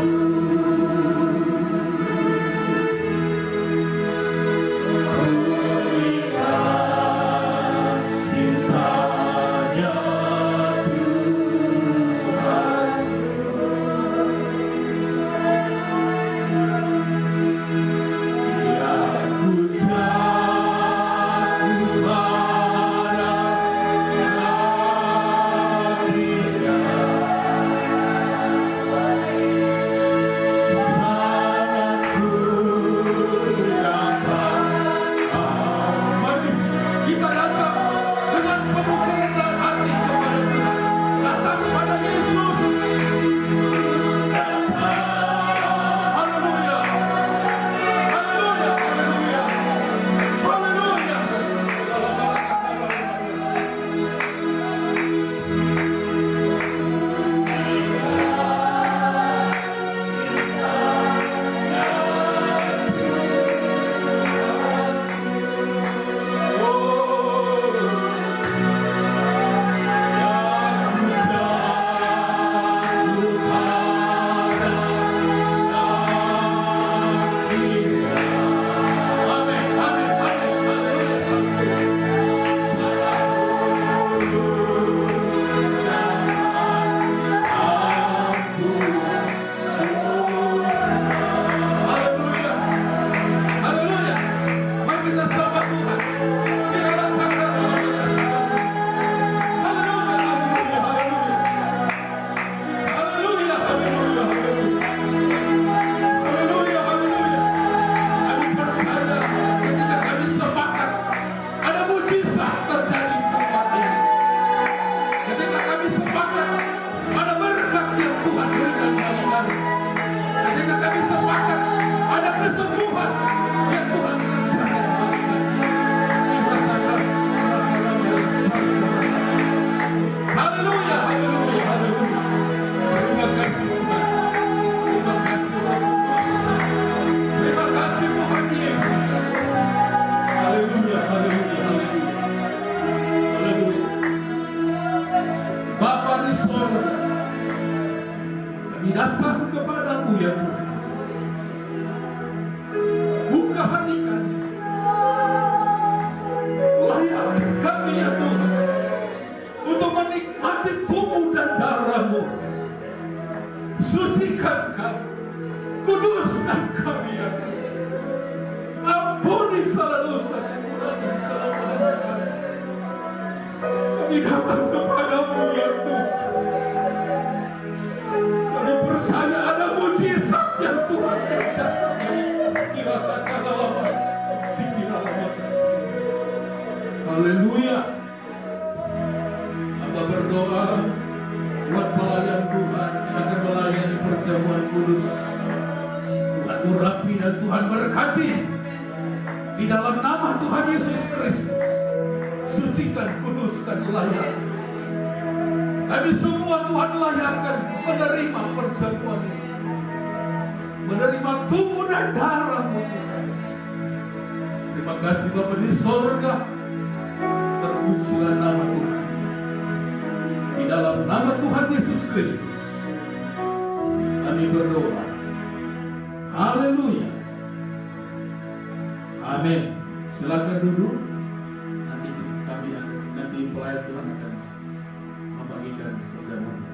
ku lihat cintanya Tuhan. Ya ku datang kepadamu ya Tuhan. Buka hati kami, layakkan kami ya Tuhan untuk menikmati tubuh dan darah-Mu. Sucikan kami, kuduskan kami ya Tuhan. Ampuni salah dosa dan kurangi kesalahan kami. Kami datang kepadamu ya Tuhan. Kami percaya ada mujizat yang Tuhan kerjakan. Kiratakan lama, sini lama. Haleluya. Hamba berdoa buat pelayan Tuhan yang akan melayani perjamuan kudus. Tuhan urapi dan Tuhan berkati. Di dalam nama Tuhan Yesus Kristus, sucikan, kuduskan, layani. Kami semua Tuhan layakkan menerima perjamuan ini, menerima tubuh dan darah-Mu Tuhan. Terima kasih Bapa di sorga, terpujilah nama Tuhan. Di dalam nama Tuhan Yesus Kristus kami berdoa. Haleluya. Amin. Silakan duduk. Nanti pelayan Tuhan akan membagikan kami.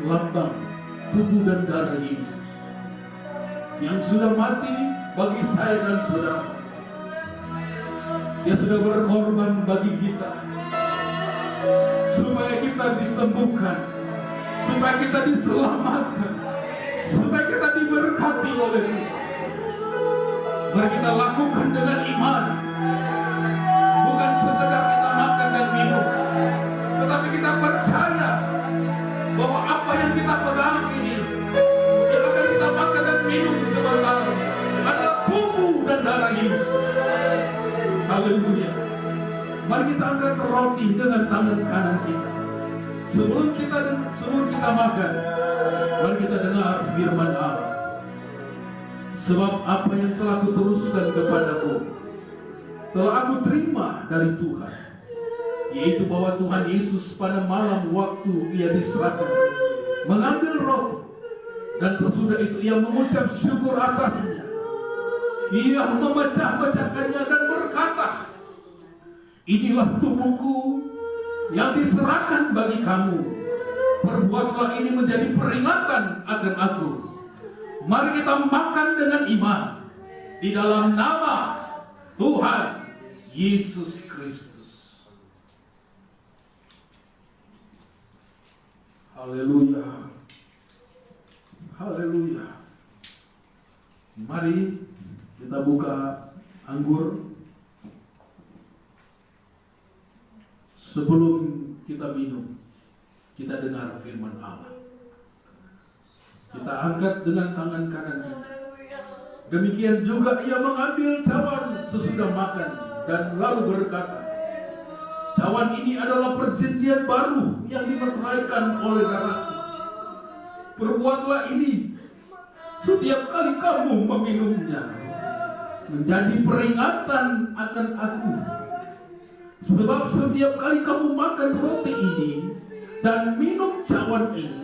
lambang tubuh dan darah Yesus yang sudah mati bagi saya dan saudara. Dia sudah berkorban bagi kita supaya kita disembuhkan, supaya kita diselamatkan, supaya kita diberkati oleh Tuhan. Mari kita lakukan dengan iman, bukan sekedar kita makan dan minum, tetapi kita percaya bahwa apa yang kita pegang ini, yang akan kita makan dan minum sebentar, adalah tubuh dan darah Yesus. Haleluya. Mari kita angkat roti dengan tangan kanan kita. Sebelum kita makan, mari kita dengar firman Allah. Sebab apa yang telah kuteruskan kepadamu telah aku terima dari Tuhan, yaitu bahwa Tuhan Yesus pada malam waktu ia diserahkan mengambil roti, dan sesudah itu ia mengucap syukur atasnya. Ia memecah-mecahkannya dan berkata, inilah tubuhku yang diserahkan bagi kamu. Perbuatlah ini menjadi peringatan akan aku. Mari kita makan dengan iman di dalam nama Tuhan Yesus Kristus. Haleluya. Haleluya. Mari kita buka anggur. Sebelum kita minum, kita dengar firman Allah. Kita angkat dengan tangan kanan kita. Demikian juga ia mengambil cawan sesudah makan dan lalu berkata, cawan ini adalah perjanjian baru yang dimeteraikan oleh darahku. Perbuatlah ini setiap kali kamu meminumnya, menjadi peringatan akan aku. Sebab setiap kali kamu makan roti ini dan minum cawan ini,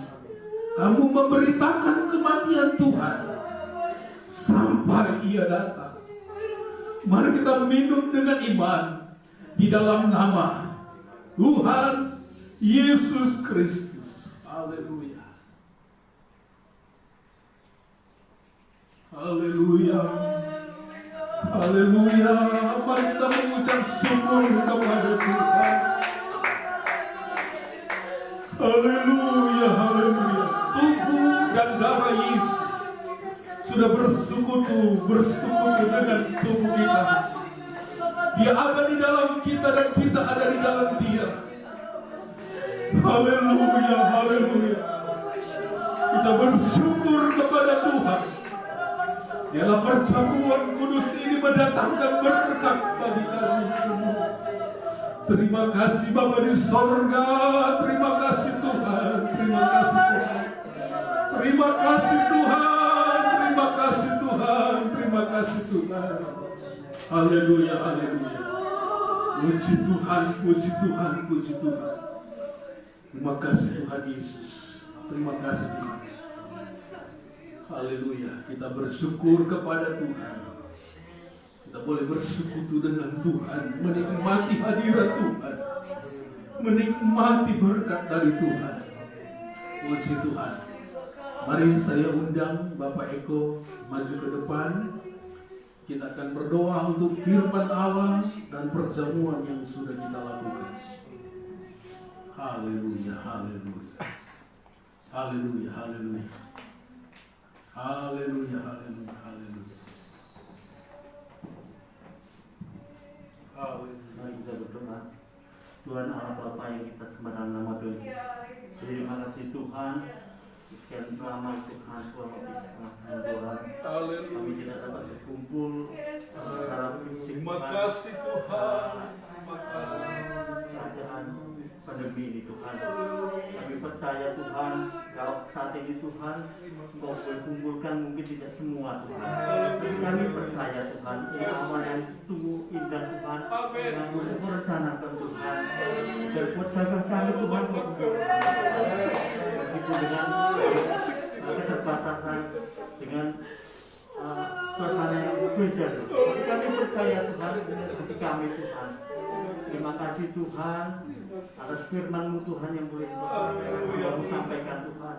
kamu memberitakan kematian Tuhan sampai ia datang. Mari kita minum dengan iman di dalam nama Tuhan Yesus Kristus. Haleluya. Haleluya. Haleluya. Mari kita mengucap syukur kepada Tuhan. Haleluya, haleluya. Tubuh dan darah Yesus sudah bersekutu dengan tubuh kita. Dia ada di dalam kita dan kita ada di dalam Dia. Haleluya, haleluya. Kita bersyukur kepada Tuhan. Dalam perjamuan kudus ini mendatangkan berkat bagi kami semua. Terima kasih Bapa di sorga. Terima kasih Tuhan. Terima kasih Tuhan. Terima kasih Tuhan. Terima kasih Tuhan. Terima kasih Tuhan. Haleluya, haleluya. Puji Tuhan, puji Tuhan, puji Tuhan. Terima kasih Tuhan Yesus. Terima kasih Tuhan. Haleluya. Kita bersyukur kepada Tuhan. Kita boleh bersekutu dengan Tuhan, menikmati hadirat Tuhan, menikmati berkat dari Tuhan. Puji Tuhan. Mari saya undang Bapak Eko maju ke depan. Kita akan berdoa untuk firman Allah dan perjamuan yang sudah kita lakukan. Haleluya, haleluya. Haleluya, haleluya. Haleluya, haleluya, haleluya. Mari kita berdoa. Tuhan Allah Bapa yang kita sembah dalam nama Tuhan. Terima kasih Tuhan. Sekian lama Tuhan Tuhan. Kami tidak dapat berkumpul secara fisik. Terima kasih Tuhan. Terima kasih. Keadaan pandemi ini Tuhan. Kami percaya Tuhan, kalau saat ini Tuhan Engkau berkumpulkan mungkin tidak semua Tuhan. Tapi kami percaya Tuhan, ini amal yang sungguh indah Tuhan. Yang Engkau rencanakan Tuhan. Dan buat kami Tuhan meskipun dengan keterbatasan, dengan suasana yang berbeda. Kami percaya Tuhan bagi kami Tuhan. Terima kasih Tuhan atas firman-Mu Tuhan yang boleh Kau sampaikan Tuhan.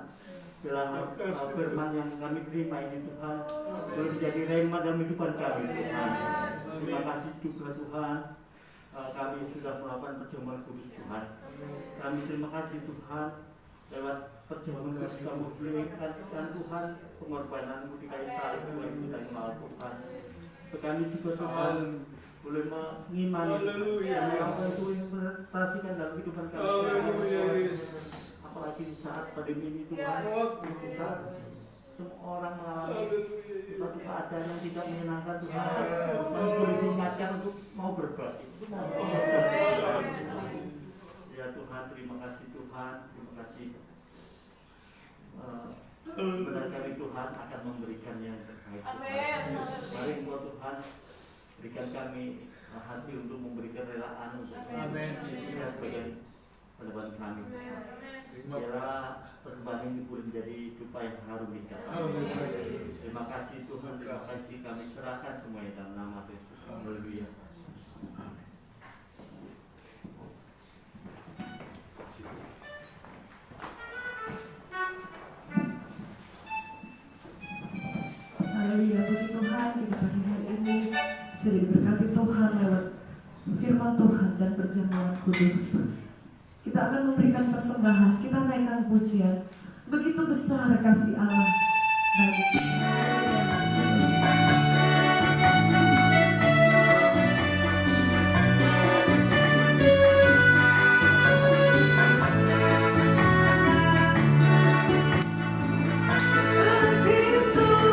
Dalam firman yang kami terima ini Tuhan boleh menjadi rema dalam kehidupan kami Tuhan. Terima kasih juga Tuhan, kami sudah melakukan perjamuan kudus Tuhan. Kami terima kasih Tuhan lewat perjamuan kudus Kamu berikan Tuhan pengorbanan-Mu di kayu salib boleh kita kenal Tuhan. Kami juga Tuhan boleh mengimani apa itu yang berartikan dalam kehidupan kami. Apalagi di saat pandemi ini Tuhan, di saat semua orang mengalami suatu keadaan yang tidak menyenangkan Tuhan, kami boleh diingatkan untuk mau berbakti. Ya Tuhan, terima kasih Tuhan, terima kasih. Benar kami Tuhan akan memberikan yang terbaik. Mari Engkau Tuhan berikan kami hati untuk memberikan relaan untuk sebagian hadapan kami. Biarlah persembahan ini boleh menjadi dupa yang harum di dalam. Terima kasih Tuhan, terima kasih kami serahkan semuanya dalam nama Yesus. Haleluya. Haleluya, puji Tuhan, kita pagi hari ini sudah diberkati Tuhan lewat firman Tuhan dan perjamuan kudus. Kita akan memberikan persembahan, kita naikkan pujian. Begitu besar kasih Allah bagi kita. Tuhan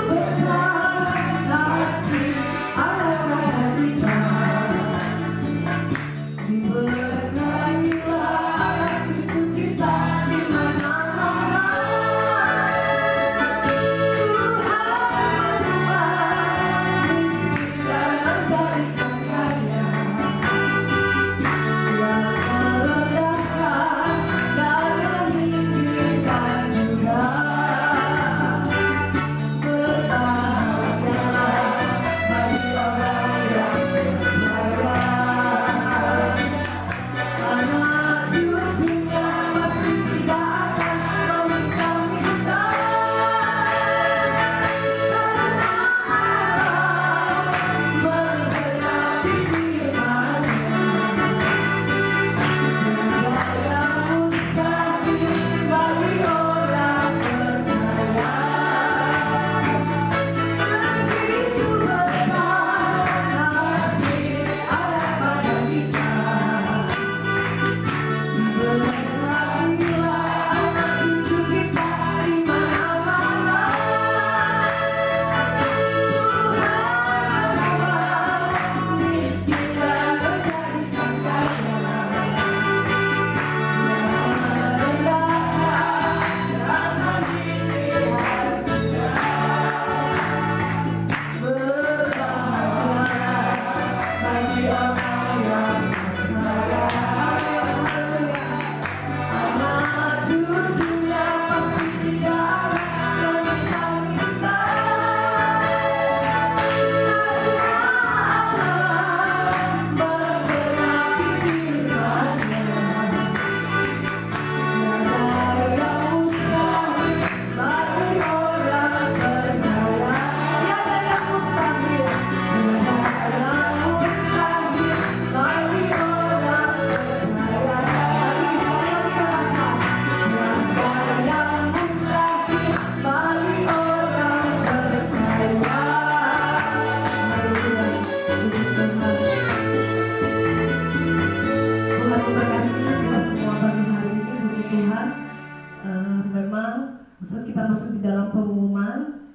masuk di dalam pengumuman,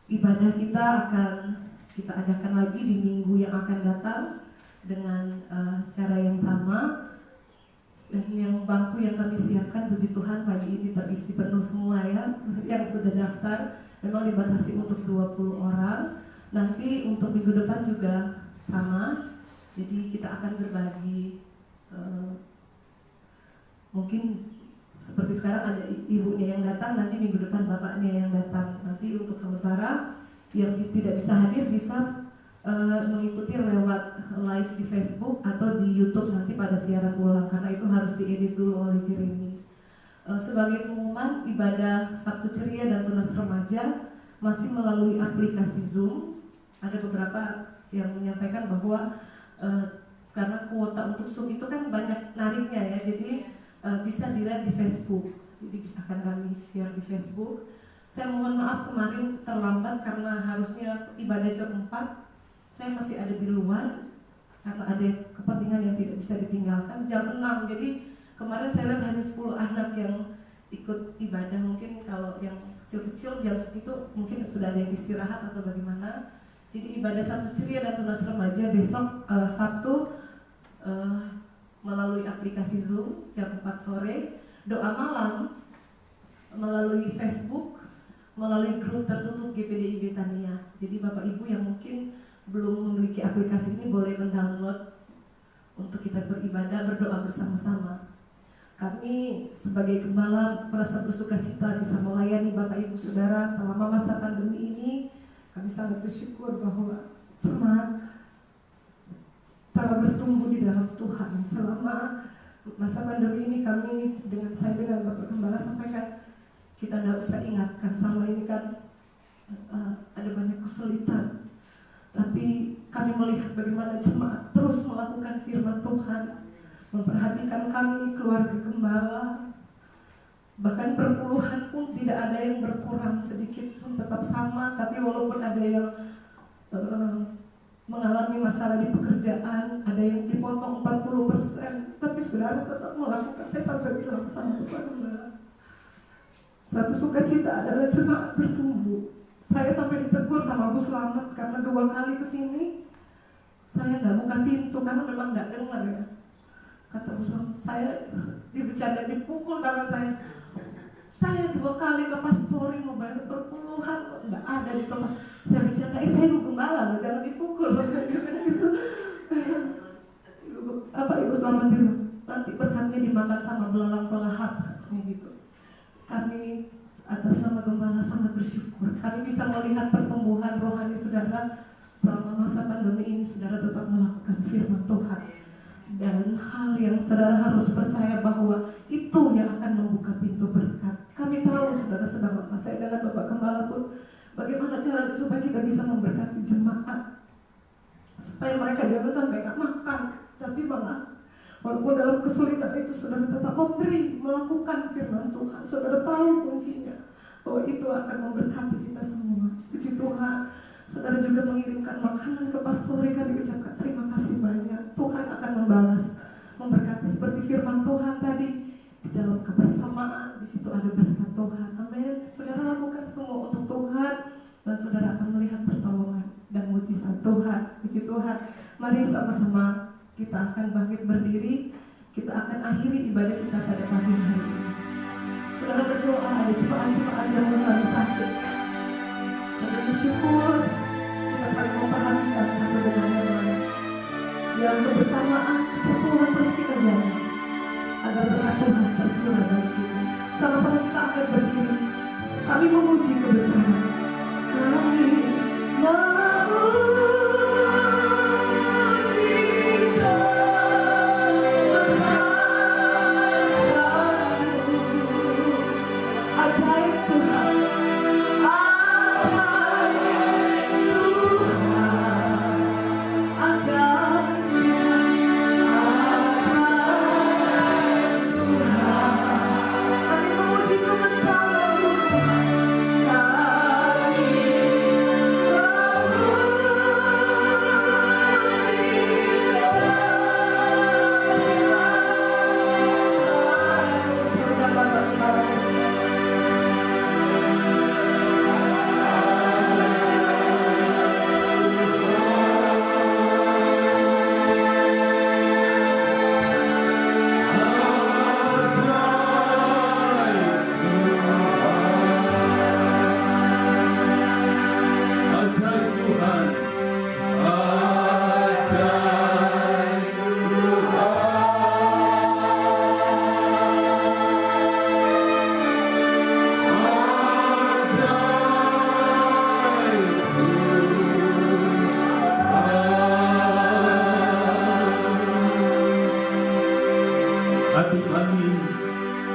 ibadah kita akan kita adakan lagi di minggu yang akan datang dengan cara yang sama. Dan yang bangku yang kami siapkan, puji Tuhan pagi ini terisi penuh semua ya. Yang sudah daftar memang dibatasi untuk 20 orang. Nanti untuk minggu depan juga sama. Jadi kita akan berbagi, mungkin seperti sekarang ada ibunya yang datang, nanti minggu depan bapaknya yang datang. Nanti untuk sementara yang tidak bisa hadir bisa mengikuti lewat live di Facebook atau di YouTube nanti pada siaran ulang, karena itu harus diedit dulu oleh Jeremy. Sebagai pengumuman, ibadah Sabtu Ceria dan Tunas Remaja masih melalui aplikasi Zoom. Ada beberapa yang menyampaikan bahwa karena kuota untuk Zoom itu kan banyak nariknya ya, jadi bisa dilihat di Facebook. Jadi akan kami share di Facebook. Saya mohon maaf kemarin terlambat karena harusnya ibadah jam 4. Saya masih ada di luar karena ada kepentingan yang tidak bisa ditinggalkan jam 6. Jadi kemarin saya lihat hanya 10 anak yang ikut ibadah. Mungkin kalau yang kecil-kecil jam segitu mungkin sudah ada yang istirahat atau bagaimana. Jadi ibadah Sabtu Ceria dan Tunas Remaja besok Sabtu melalui aplikasi Zoom jam 4 sore. Doa malam melalui Facebook, melalui grup tertutup GPDI Betania. Jadi Bapak Ibu yang mungkin belum memiliki aplikasi ini boleh mendownload untuk kita beribadah, berdoa bersama-sama. Kami sebagai gembala merasa bersuka cita bisa melayani Bapak Ibu Saudara selama masa pandemi ini. Kami sangat bersyukur bahwa jemaat telah bertumbuh di dalam Tuhan. Selama masa pandemi ini dengan Bapak Gembala sampaikan, kita tidak usah ingatkan selama ini kan ada banyak kesulitan. Tapi kami melihat bagaimana jemaat terus melakukan firman Tuhan, memperhatikan kami keluarga gembala, bahkan perpuluhan pun tidak ada yang berkurang sedikit pun, tetap sama. Tapi walaupun ada yang mengalami masalah di pekerjaan, ada yang dipotong 40%, tapi saudara tetap melakukan. Saya sampai bilang sama Bapak Gembala, satu sukacita adalah jemaat bertumbuh. Saya sampai ditegur sama Bu Slamet karena 2 kali kesini saya nggak buka pintu karena memang nggak dengar ya. Kata Bu Slamet, saya dibecanda, dipukul tangan saya. Saya 2 kali ke pastori mau bayar perpuluhan, nggak ada di tempat. Saya bercanda, saya Bu Gembala loh, jangan dipukul. Ibu Slamet bilang, nanti berkatnya dimakan sama belalang pelahap, gitu. Kami atas nama Gembala sangat bersyukur kami bisa melihat pertumbuhan rohani saudara selama masa pandemi ini. Saudara tetap melakukan firman Tuhan, dan hal yang saudara harus percaya bahwa itu yang akan membuka pintu berkat. Kami tahu saudara sedang lama saya dengan Bapak Gembala pun bagaimana caranya supaya kita bisa memberkati jemaat, supaya mereka jangan sampai gak makan, tapi malah walaupun dalam kesulitan itu saudara tetap memberi, melakukan firman Tuhan. Saudara tahu kuncinya bahwa itu akan memberkati kita semua. Puji Tuhan, saudara juga mengirimkan makanan ke pastori. Kami ucapkan terima kasih banyak. Tuhan akan membalas, memberkati seperti firman Tuhan tadi. Di dalam kebersamaan, di situ ada berkat Tuhan. Amin. Saudara lakukan semua untuk Tuhan, dan saudara akan melihat pertolongan dan mujizat Tuhan. Puji Tuhan. Mari sama-sama kita akan bangkit berdiri. Kita akan akhiri ibadah kita pada pagi hari ini. Saudara berdoa, ada jemaat-jemaat yang mengalami sakit. Dan bersyukur kita saling memperhatikan satu dengan yang lain. Yang kebersamaan, kesatuan terus kita jalani agar berkat Tuhan tercurah dari kita. Sama-sama kita akan berdiri. Kami memuji kebesaran. Kami Kami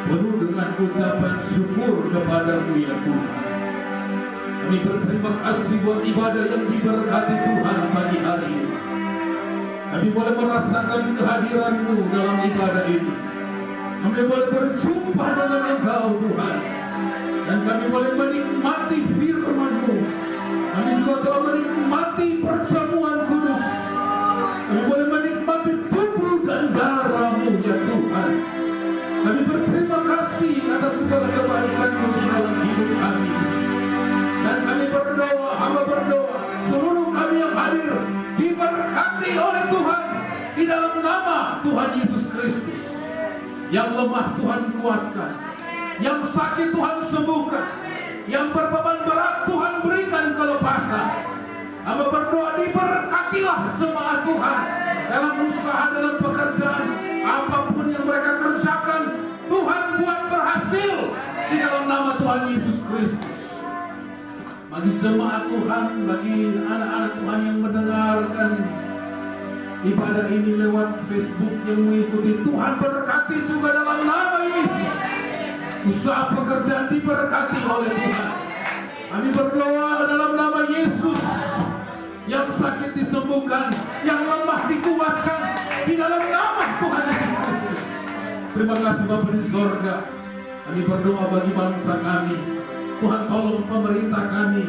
penuh dengan ucapan syukur kepadamu ya Tuhan. Kami berterima kasih buat ibadah yang diberkati Tuhan pagi hari ini. Kami boleh merasakan kehadiran-Mu dalam ibadah ini. Kami boleh berjumpa dengan Engkau Tuhan. Dan kami boleh menikmati firman-Mu. Kami juga telah menikmati perjamuan kudus. Kami boleh menikmati tubuh dan darah-Mu ya Tuhan. Kami berterima kasih atas segala kebaikan-Mu di dalam hidup kami. Dan kami berdoa, hamba berdoa, seluruh kami yang hadir diberkati oleh Tuhan di dalam nama Tuhan Yesus Kristus. Yang lemah Tuhan kuatkan, yang sakit Tuhan sembuhkan, yang berbeban berat Tuhan berikan kelepasan. Hamba berdoa diberkatilah jemaat Tuhan dalam usaha, dalam pekerjaan, apapun yang mereka kerjakan, Tuhan buat berhasil di dalam nama Tuhan Yesus Kristus. Bagi jemaat Tuhan, bagi anak-anak Tuhan yang mendengarkan ibadah ini lewat Facebook yang mengikuti, Tuhan berkati juga dalam nama Yesus. Usaha pekerjaan diberkati oleh Tuhan. Kami berdoa dalam nama Yesus. Yang sakit disembuhkan, yang lemah dikuatkan di dalam nama Tuhan Yesus Kristus. Terima kasih Bapa di sorga. Kami berdoa bagi bangsa kami. Tuhan tolong pemerintah kami.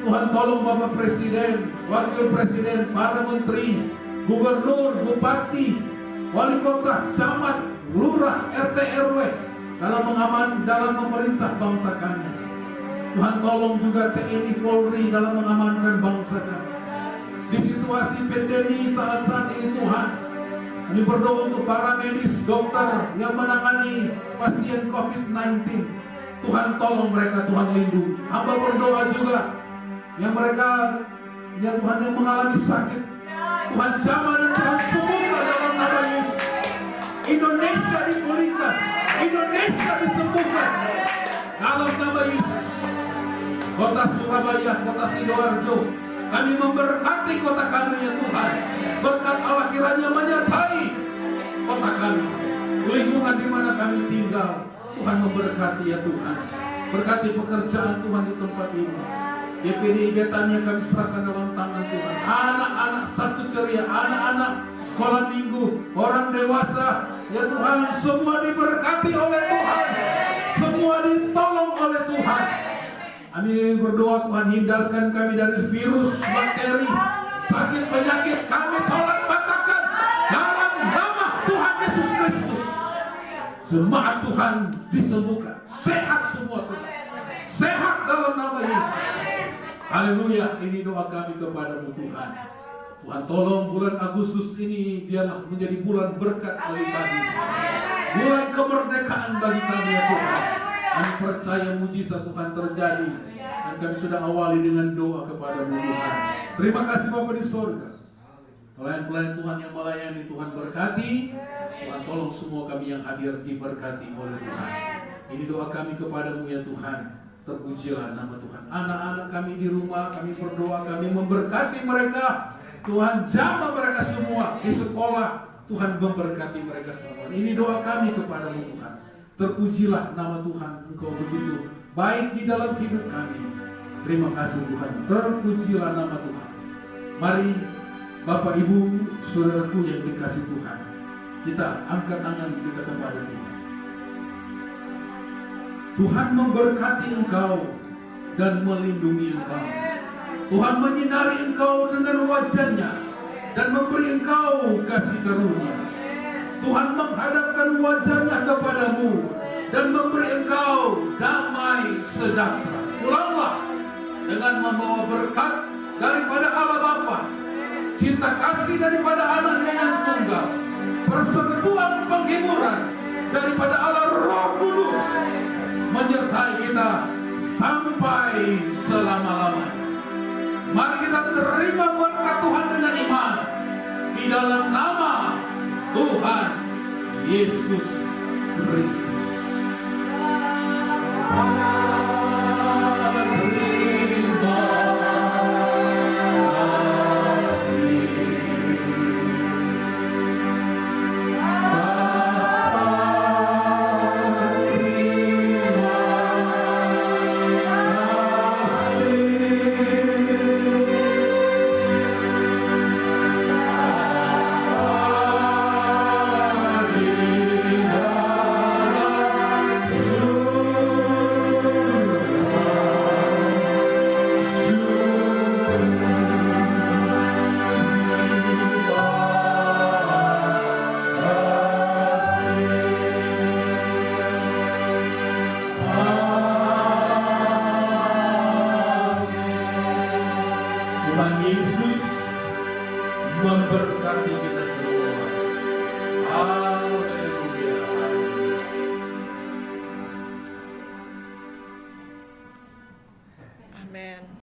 Tuhan tolong Bapak Presiden, Wakil Presiden, para menteri, gubernur, bupati, wali kota, camat, lurah, RT RW dalam memerintah bangsa kami. Tuhan tolong juga TNI Polri dalam mengamankan bangsa kami. Di situasi pandemi saat-saat ini Tuhan, kami berdoa untuk para medis, dokter yang menangani pasien COVID-19. Tuhan tolong mereka, Tuhan lindungi. Hamba berdoa juga yang mereka, ya Tuhan, yang mengalami sakit, Tuhan jamah dan Tuhan sembuhkan dalam nama Yesus. Indonesia dipulihkan, Indonesia disembuhkan dalam nama Yesus. Kota Surabaya, kota Sidoarjo, kami memberkati kota kami ya Tuhan. Berkat Allah kiranya menyertai kota kami, lingkungan di mana kami tinggal. Tuhan memberkati ya Tuhan. Berkati pekerjaan Tuhan di tempat ini. GPD Getanya kami serahkan dalam tangan Tuhan. Anak-anak satu ceria, anak-anak sekolah minggu, orang dewasa, ya Tuhan, semua diberkati oleh Tuhan. Semua ditolong oleh Tuhan. Kami berdoa Tuhan, hindarkan kami dari virus, bakteri, sakit, penyakit. Kami tolak batalkan dalam nama Tuhan Yesus Kristus. Jemaat Tuhan disembuhkan, sehat semua Tuhan, sehat dalam nama Yesus. Haleluya, ini doa kami kepadamu Tuhan. Tuhan tolong bulan Agustus ini biarlah menjadi bulan berkat bagi kami, bulan kemerdekaan bagi kami ya Tuhan. Kami percaya mujizat Tuhan terjadi, dan kami sudah awali dengan doa kepadamu Tuhan. Terima kasih Bapa di sorga. Pelayan-pelayan Tuhan yang melayani, Tuhan berkati. Tuhan tolong semua kami yang hadir diberkati oleh Tuhan. Ini doa kami kepadamu ya Tuhan. Terpujilah nama Tuhan. Anak-anak kami di rumah, kami berdoa, kami memberkati mereka. Tuhan jamah mereka semua di sekolah. Tuhan memberkati mereka semua. Ini doa kami kepadamu Tuhan. Terpujilah nama Tuhan. Engkau begitu baik di dalam hidup kami. Terima kasih Tuhan. Terpujilah nama Tuhan. Mari Bapak Ibu saudaraku yang dikasih Tuhan, kita angkat tangan kita kepada Tuhan. Tuhan memberkati engkau dan melindungi engkau. Tuhan menyinari engkau dengan wajah-Nya dan memberi engkau kasih karunia. Tuhan menghadapkan wajah-Nya kepadamu dan memberi engkau damai sejahtera. Pulanglah dengan membawa berkat daripada Allah Bapa, cinta kasih daripada Anaknya yang tunggal, persekutuan penghiburan daripada Allah Roh Kudus menyertai kita sampai selama-lamanya. Mari kita terima berkat Tuhan dengan iman di dalam nama Tuhan Yesus Kristus. Yesus memberkati kita semua.